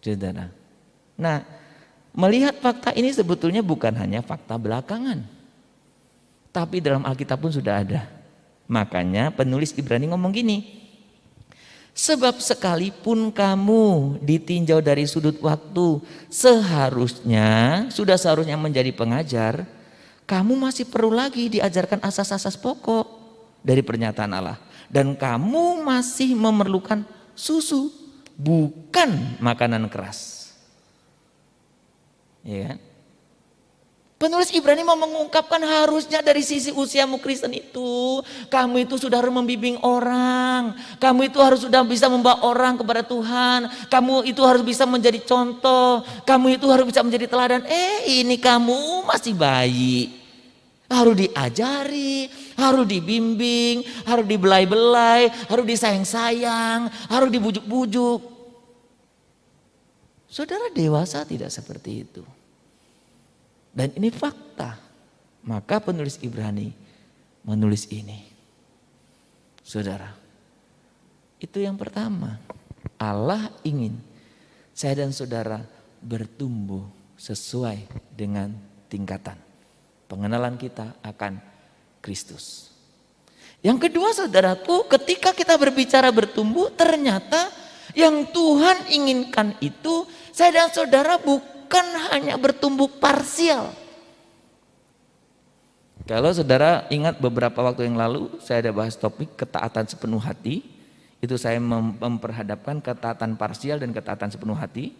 S5: Saudara. Nah, melihat fakta ini sebetulnya bukan hanya fakta belakangan. Tapi dalam Alkitab pun sudah ada. Makanya penulis Ibrani ngomong gini, sebab sekalipun kamu ditinjau dari sudut waktu sudah seharusnya menjadi pengajar, kamu masih perlu lagi diajarkan asas-asas pokok dari pernyataan Allah. Dan kamu masih memerlukan susu, bukan makanan keras. Ya kan? Penulis Ibrani mau mengungkapkan harusnya dari sisi usiamu Kristen itu, kamu itu sudah harus membimbing orang, kamu itu harus sudah bisa membawa orang kepada Tuhan, kamu itu harus bisa menjadi contoh, kamu itu harus bisa menjadi teladan. Ini kamu masih bayi, harus diajari, harus dibimbing, harus dibelai-belai, harus disayang-sayang, harus dibujuk-bujuk. Saudara dewasa tidak seperti itu. Dan ini fakta. Maka penulis Ibrani menulis ini. Saudara, itu yang pertama. Allah ingin saya dan saudara bertumbuh sesuai dengan tingkatan pengenalan kita akan Kristus. Yang kedua saudaraku, ketika kita berbicara bertumbuh, ternyata yang Tuhan inginkan itu saya dan saudara bukan hanya bertumbuh parsial. Kalau saudara ingat beberapa waktu yang lalu saya ada bahas topik ketaatan sepenuh hati. Itu saya memperhadapkan ketaatan parsial dan ketaatan sepenuh hati.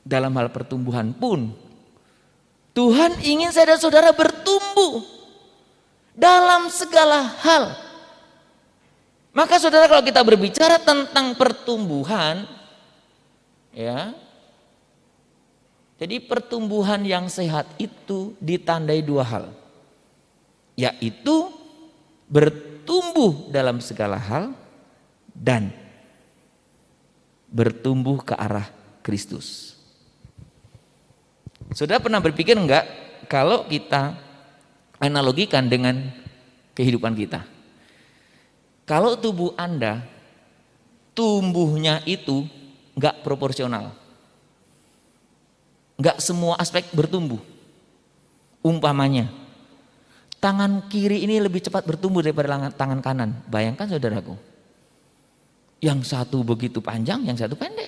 S5: Dalam hal pertumbuhan pun Tuhan ingin saya dan saudara bertumbuh dalam segala hal. Maka saudara kalau kita berbicara tentang pertumbuhan, ya, jadi pertumbuhan yang sehat itu ditandai dua hal, yaitu bertumbuh dalam segala hal dan bertumbuh ke arah Kristus. Saudara pernah berpikir enggak kalau kita analogikan dengan kehidupan kita? Kalau tubuh Anda tumbuhnya itu enggak proporsional. Enggak semua aspek bertumbuh. Umpamanya, tangan kiri ini lebih cepat bertumbuh daripada tangan kanan. Bayangkan saudaraku. Yang satu begitu panjang, yang satu pendek.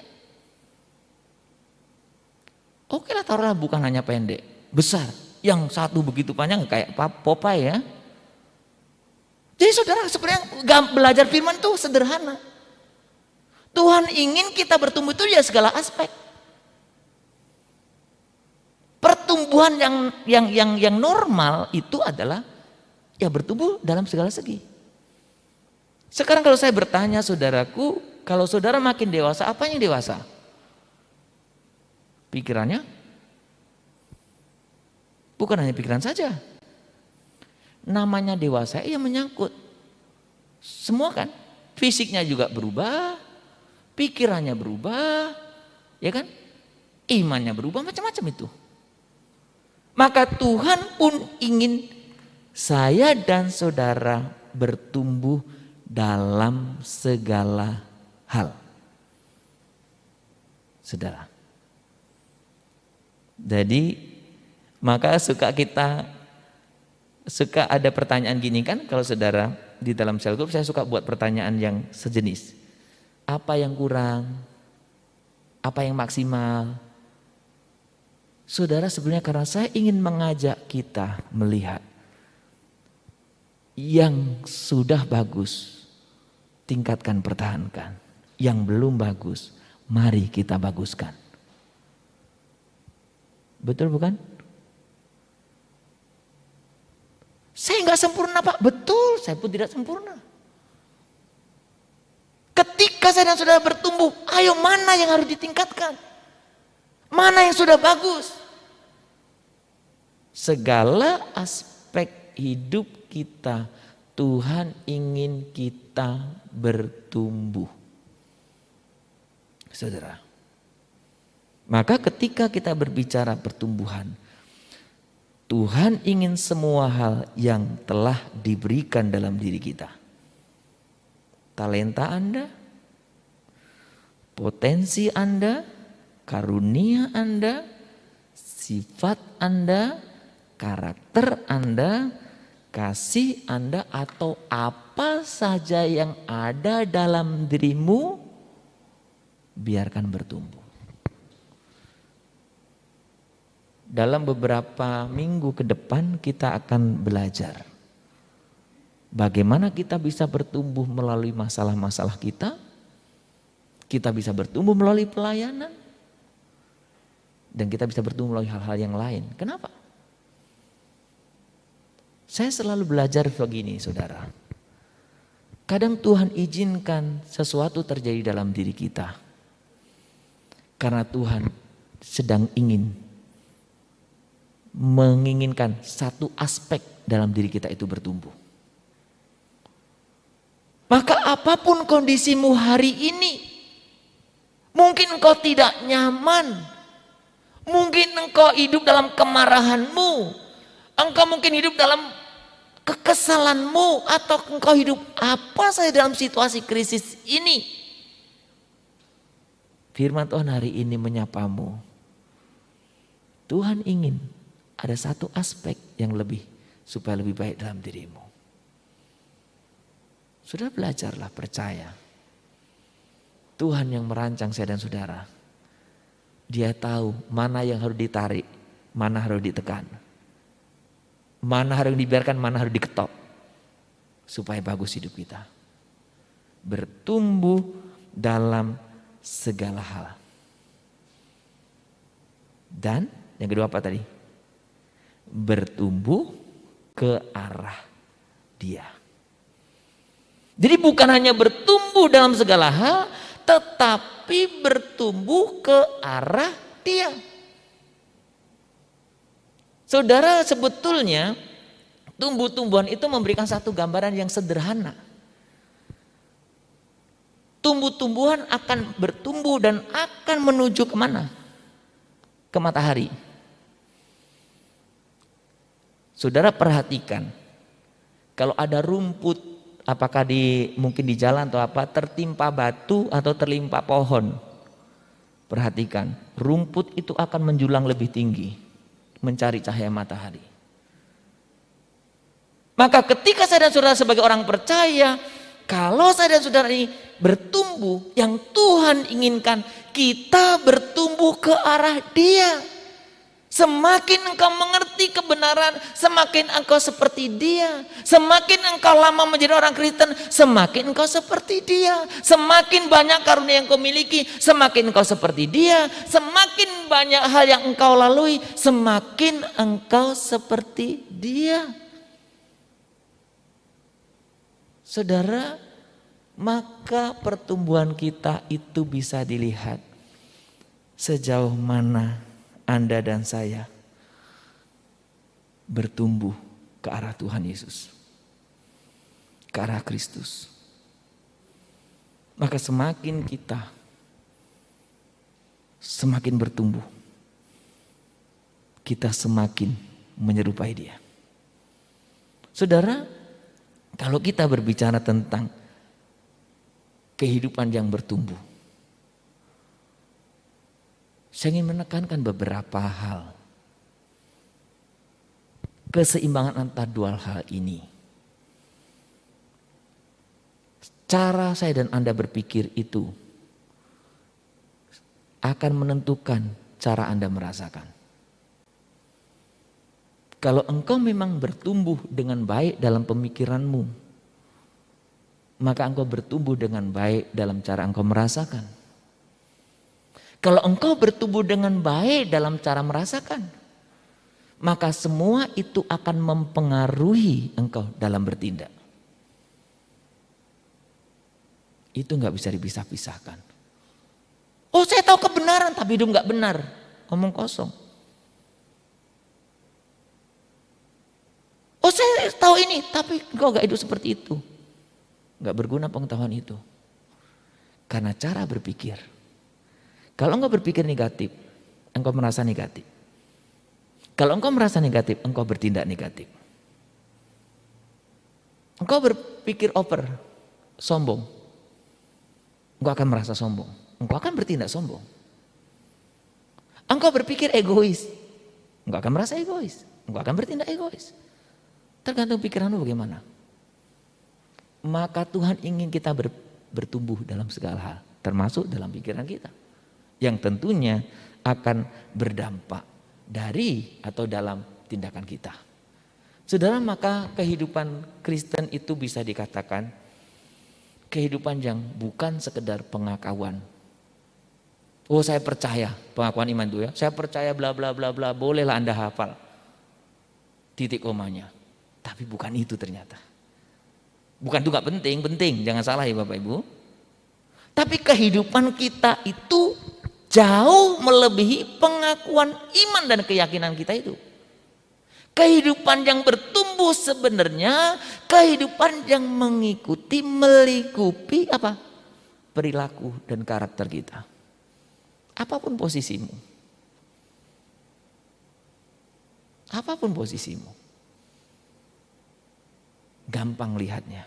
S5: Oke lah, taruhlah bukan hanya pendek, besar. Yang satu begitu panjang kayak Popeye ya. Jadi saudara sebenarnya belajar firman itu sederhana. Tuhan ingin kita bertumbuh itu ya segala aspek. Pertumbuhan yang normal itu adalah ya bertumbuh dalam segala segi. Sekarang kalau saya bertanya saudaraku, kalau saudara makin dewasa, apa yang dewasa? Pikirannya? Bukan hanya pikiran saja. Namanya dewasa ya menyangkut semua kan. Fisiknya juga berubah, pikirannya berubah, ya kan? Imannya berubah, macam-macam itu. Maka Tuhan pun ingin saya dan saudara bertumbuh dalam segala hal. Saudara. Jadi maka suka ada pertanyaan gini kan, kalau saudara di dalam sel group saya suka buat pertanyaan yang sejenis. Apa yang kurang? Apa yang maksimal? Saudara, sebenarnya karena saya ingin mengajak kita melihat yang sudah bagus, tingkatkan, pertahankan. Yang belum bagus, mari kita baguskan. Betul bukan? Saya nggak sempurna Pak, betul, saya pun tidak sempurna. Ketika saya dan saudara bertumbuh, ayo mana yang harus ditingkatkan? Mana yang sudah bagus? Segala aspek hidup kita, Tuhan ingin kita bertumbuh. Saudara. Maka ketika kita berbicara pertumbuhan, Tuhan ingin semua hal yang telah diberikan dalam diri kita. Talenta Anda, potensi Anda, karunia Anda, sifat Anda, karakter Anda, kasih Anda, atau apa saja yang ada dalam dirimu, biarkan bertumbuh. Dalam beberapa minggu ke depan kita akan belajar bagaimana kita bisa bertumbuh melalui masalah-masalah kita. Kita bisa bertumbuh melalui pelayanan. Dan kita bisa bertumbuh melalui hal-hal yang lain. Kenapa? Saya selalu belajar begini, saudara. Kadang Tuhan izinkan sesuatu terjadi dalam diri kita. Karena Tuhan sedang menginginkan satu aspek dalam diri kita itu bertumbuh. Maka apapun kondisimu hari ini, mungkin engkau tidak nyaman. Mungkin engkau hidup dalam kemarahanmu. Engkau mungkin hidup dalam kekesalanmu. Atau engkau hidup apa saja dalam situasi krisis ini. Firman Tuhan hari ini menyapamu. Tuhan ingin ada satu aspek yang supaya lebih baik dalam dirimu. Sudah belajarlah percaya. Tuhan yang merancang saya dan saudara. Dia tahu mana yang harus ditarik, mana harus ditekan. Mana harus dibiarkan, mana harus diketok. Supaya bagus hidup kita. Bertumbuh dalam segala hal. Dan yang kedua apa tadi? Bertumbuh ke arah Dia. Jadi bukan hanya bertumbuh dalam segala hal, tetapi bertumbuh ke arah Dia. Saudara, sebetulnya tumbuh-tumbuhan itu memberikan satu gambaran yang sederhana. Tumbuh-tumbuhan akan bertumbuh dan akan menuju kemana? Ke matahari. Saudara perhatikan, kalau ada rumput, apakah mungkin di jalan atau apa, tertimpa batu atau terlimpa pohon. Perhatikan, rumput itu akan menjulang lebih tinggi, mencari cahaya matahari. Maka ketika saya dan saudara sebagai orang percaya, kalau saya dan saudara ini bertumbuh, yang Tuhan inginkan kita bertumbuh ke arah Dia. Semakin engkau mengerti kebenaran, semakin engkau seperti Dia. Semakin engkau lama menjadi orang Kristen, semakin engkau seperti Dia. Semakin banyak karunia yang engkau miliki, semakin engkau seperti Dia. Semakin banyak hal yang engkau lalui, semakin engkau seperti Dia. Saudara, maka pertumbuhan kita itu bisa dilihat sejauh mana Anda dan saya bertumbuh ke arah Tuhan Yesus, ke arah Kristus. Maka semakin kita semakin bertumbuh, kita semakin menyerupai dia. Saudara, kalau kita berbicara tentang kehidupan yang bertumbuh, saya ingin menekankan beberapa hal. Keseimbangan antara dua hal ini. Cara saya dan Anda berpikir itu akan menentukan cara Anda merasakan. Kalau engkau memang bertumbuh dengan baik dalam pemikiranmu, maka engkau bertumbuh dengan baik dalam cara engkau merasakan. Kalau engkau bertumbuh dengan baik dalam cara merasakan, maka semua itu akan mempengaruhi engkau dalam bertindak. Itu nggak bisa dipisah-pisahkan. Oh, saya tahu kebenaran tapi hidup nggak benar, omong kosong. Oh, saya tahu ini tapi engkau nggak hidup seperti itu, nggak berguna pengetahuan itu. Karena cara berpikir. Kalau engkau berpikir negatif, engkau merasa negatif. Kalau engkau merasa negatif, engkau bertindak negatif. Engkau berpikir over, sombong, engkau akan merasa sombong. Engkau akan bertindak sombong. Engkau berpikir egois, engkau akan merasa egois. Engkau akan bertindak egois. Tergantung pikiranmu bagaimana. Maka Tuhan ingin kita bertumbuh dalam segala hal, termasuk dalam pikiran kita. Yang tentunya akan berdampak dari atau dalam tindakan kita. Saudara, maka kehidupan Kristen itu bisa dikatakan kehidupan yang bukan sekedar pengakuan. Oh, saya percaya, pengakuan iman itu ya. Saya percaya bla bla bla bla, bolehlah Anda hafal titik komanya. Tapi bukan itu ternyata. Bukan itu gak penting, penting. Jangan salah ya Bapak Ibu. Tapi kehidupan kita itu jauh melebihi pengakuan iman dan keyakinan kita itu. Kehidupan yang bertumbuh sebenarnya kehidupan yang melingkupi apa? Perilaku dan karakter kita. Apapun posisimu. Apapun posisimu. Gampang lihatnya.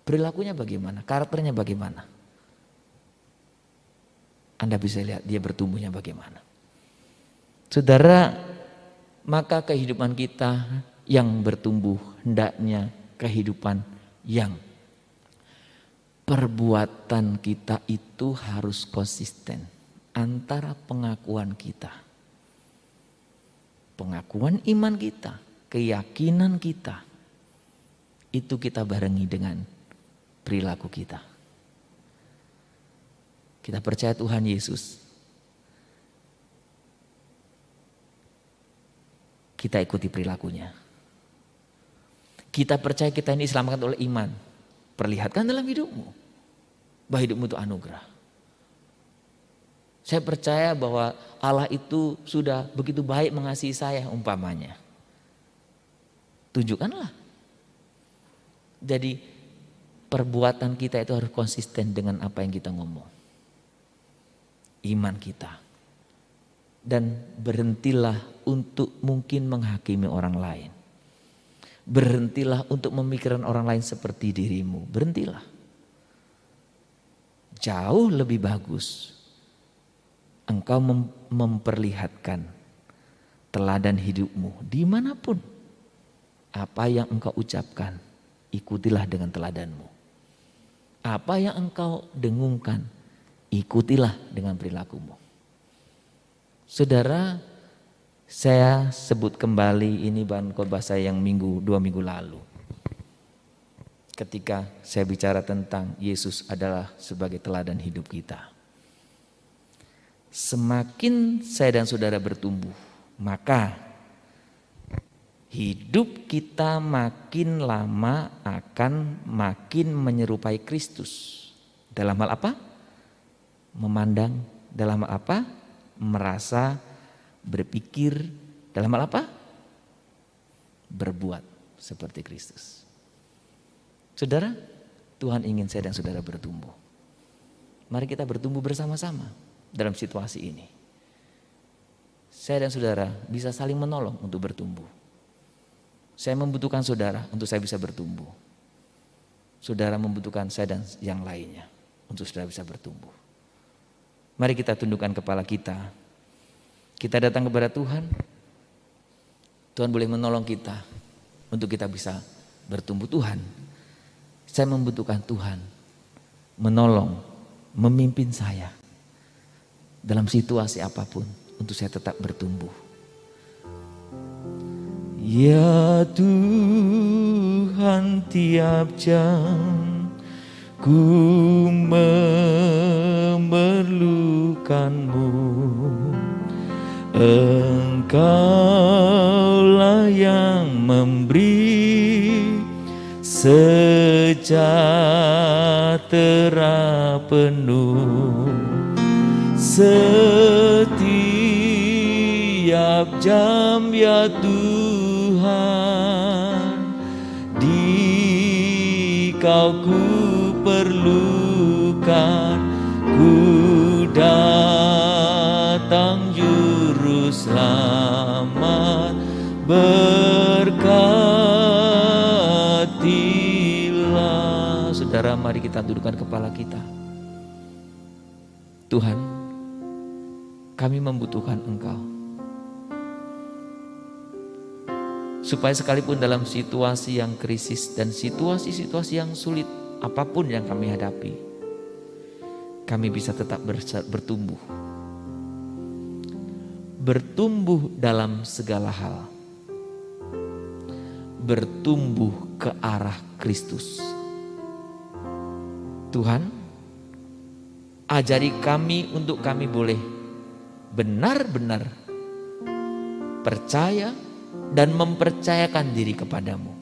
S5: Perilakunya bagaimana? Karakternya bagaimana? Anda bisa lihat dia bertumbuhnya bagaimana. Saudara, maka kehidupan kita yang bertumbuh hendaknya kehidupan yang perbuatan kita itu harus konsisten antara pengakuan kita, pengakuan iman kita, keyakinan kita, itu kita barengi dengan perilaku kita. Kita percaya Tuhan Yesus. Kita ikuti perilakunya. Kita percaya kita ini diselamatkan oleh iman. Perlihatkan dalam hidupmu. Bahwa hidupmu itu anugerah. Saya percaya bahwa Allah itu sudah begitu baik mengasihi saya umpamanya. Tunjukkanlah. Jadi perbuatan kita itu harus konsisten dengan apa yang kita ngomong. Iman kita. Dan berhentilah untuk mungkin menghakimi orang lain. Berhentilah untuk memikirkan orang lain seperti dirimu. Berhentilah. Jauh lebih bagus engkau memperlihatkan teladan hidupmu dimanapun. Apa yang engkau ucapkan, ikutilah dengan teladanmu. Apa yang engkau dengungkan, ikutilah dengan perilakumu. Saudara, saya sebut kembali ini bahan khotbah saya yang 2 minggu lalu. Ketika saya bicara tentang Yesus adalah sebagai teladan hidup kita. Semakin saya dan saudara bertumbuh, maka hidup kita makin lama akan makin menyerupai Kristus. Dalam hal apa? Memandang. Dalam hal apa? Merasa, berpikir. Dalam hal apa? Berbuat seperti Kristus. Saudara, Tuhan ingin saya dan saudara bertumbuh. Mari kita bertumbuh bersama-sama dalam situasi ini. saya dan saudara bisa saling menolong untuk bertumbuh. Saya membutuhkan saudara untuk saya bisa bertumbuh. Saudara membutuhkan saya dan yang lainnya untuk saudara bisa bertumbuh. Mari kita tundukkan kepala kita. Kita datang kepada Tuhan. Tuhan boleh menolong kita untuk kita bisa bertumbuh. Tuhan, saya membutuhkan Tuhan menolong, memimpin saya dalam situasi apapun untuk saya tetap bertumbuh. Ya Tuhan, tiap jam ku memerlukan-Mu. Engkaulah yang memberi sejahtera penuh. Setiap jam ya Tuhan, di Kau ku perlukan, ku datang juru selamat, berkatilah. Saudara, mari kita dudukkan kepala kita. Tuhan, kami membutuhkan Engkau. Supaya sekalipun dalam situasi yang krisis dan situasi-situasi yang sulit, apapun yang kami hadapi, kami bisa tetap bertumbuh. Bertumbuh dalam segala hal. Bertumbuh ke arah Kristus. Tuhan, ajari kami untuk kami boleh benar-benar percaya dan mempercayakan diri kepadamu.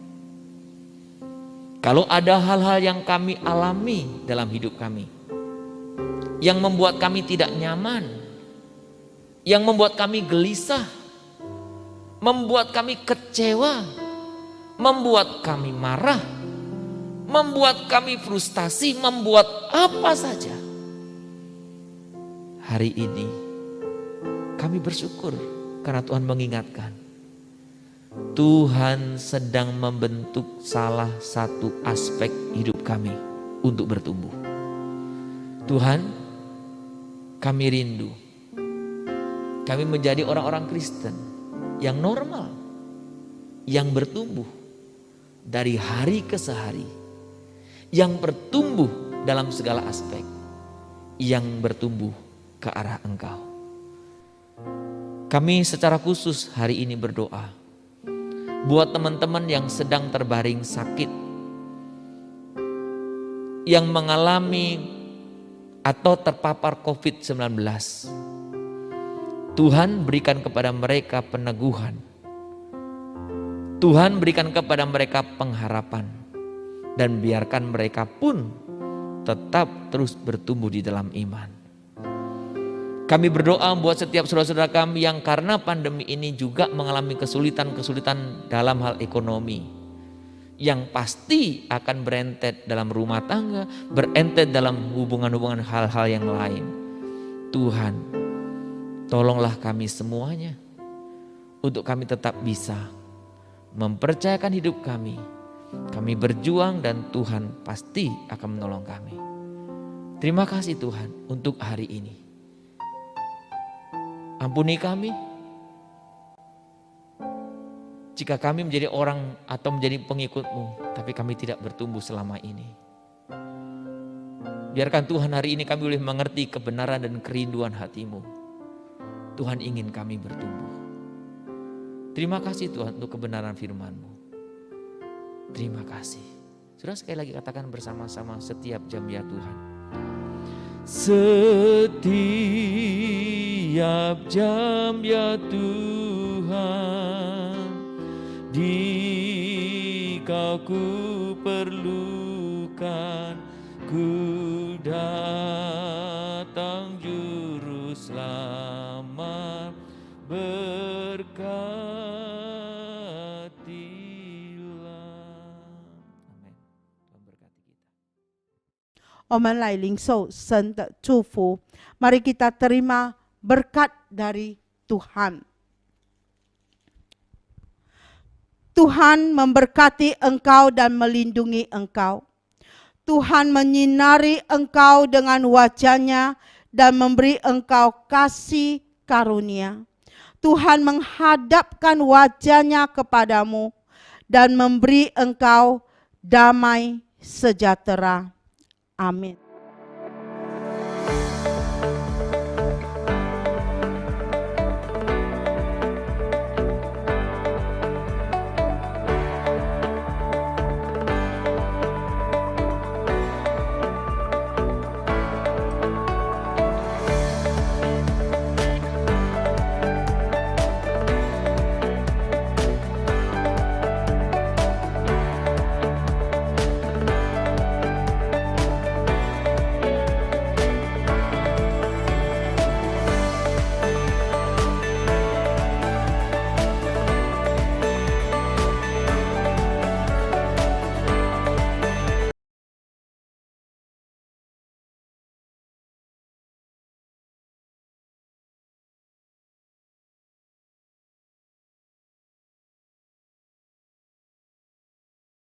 S5: Kalau ada hal-hal yang kami alami dalam hidup kami, yang membuat kami tidak nyaman, yang membuat kami gelisah, membuat kami kecewa, membuat kami marah, membuat kami frustasi, membuat apa saja. Hari ini kami bersyukur karena Tuhan mengingatkan. Tuhan sedang membentuk salah satu aspek hidup kami untuk bertumbuh. Tuhan, kami rindu. Kami menjadi orang-orang Kristen yang normal, yang bertumbuh dari hari ke hari, yang bertumbuh dalam segala aspek, yang bertumbuh ke arah Engkau. Kami secara khusus hari ini berdoa buat teman-teman yang sedang terbaring sakit, yang mengalami atau terpapar COVID-19. Tuhan berikan kepada mereka peneguhan. Tuhan berikan kepada mereka pengharapan. Dan biarkan mereka pun tetap terus bertumbuh di dalam iman. Kami berdoa buat setiap saudara-saudara kami yang karena pandemi ini juga mengalami kesulitan-kesulitan dalam hal ekonomi. Yang pasti akan berentet dalam rumah tangga, berentet dalam hubungan-hubungan hal-hal yang lain. Tuhan, tolonglah kami semuanya untuk kami tetap bisa mempercayakan hidup kami. Kami berjuang dan Tuhan pasti akan menolong kami. Terima kasih Tuhan untuk hari ini. Ampuni kami jika kami menjadi orang atau menjadi pengikut-Mu, tapi kami tidak bertumbuh selama ini. Biarkan Tuhan hari ini kami boleh mengerti kebenaran dan kerinduan hati-Mu. Tuhan ingin kami bertumbuh. Terima kasih Tuhan untuk kebenaran firman-Mu. Terima kasih. Sudah sekali lagi katakan bersama-sama, setiap jam ya Tuhan. Setiap jam ya Tuhan, di Kau ku perlukan, ku datang juru selamat, berkatilah. Amin. Tuhan berkati kita.
S6: 我们来领受神的祝福，mari kita terima berkat dari Tuhan. Tuhan memberkati engkau dan melindungi engkau. Tuhan menyinari engkau dengan wajah-Nya dan memberi engkau kasih karunia. Tuhan menghadapkan wajah-Nya kepadamu dan memberi engkau damai sejahtera. Amin.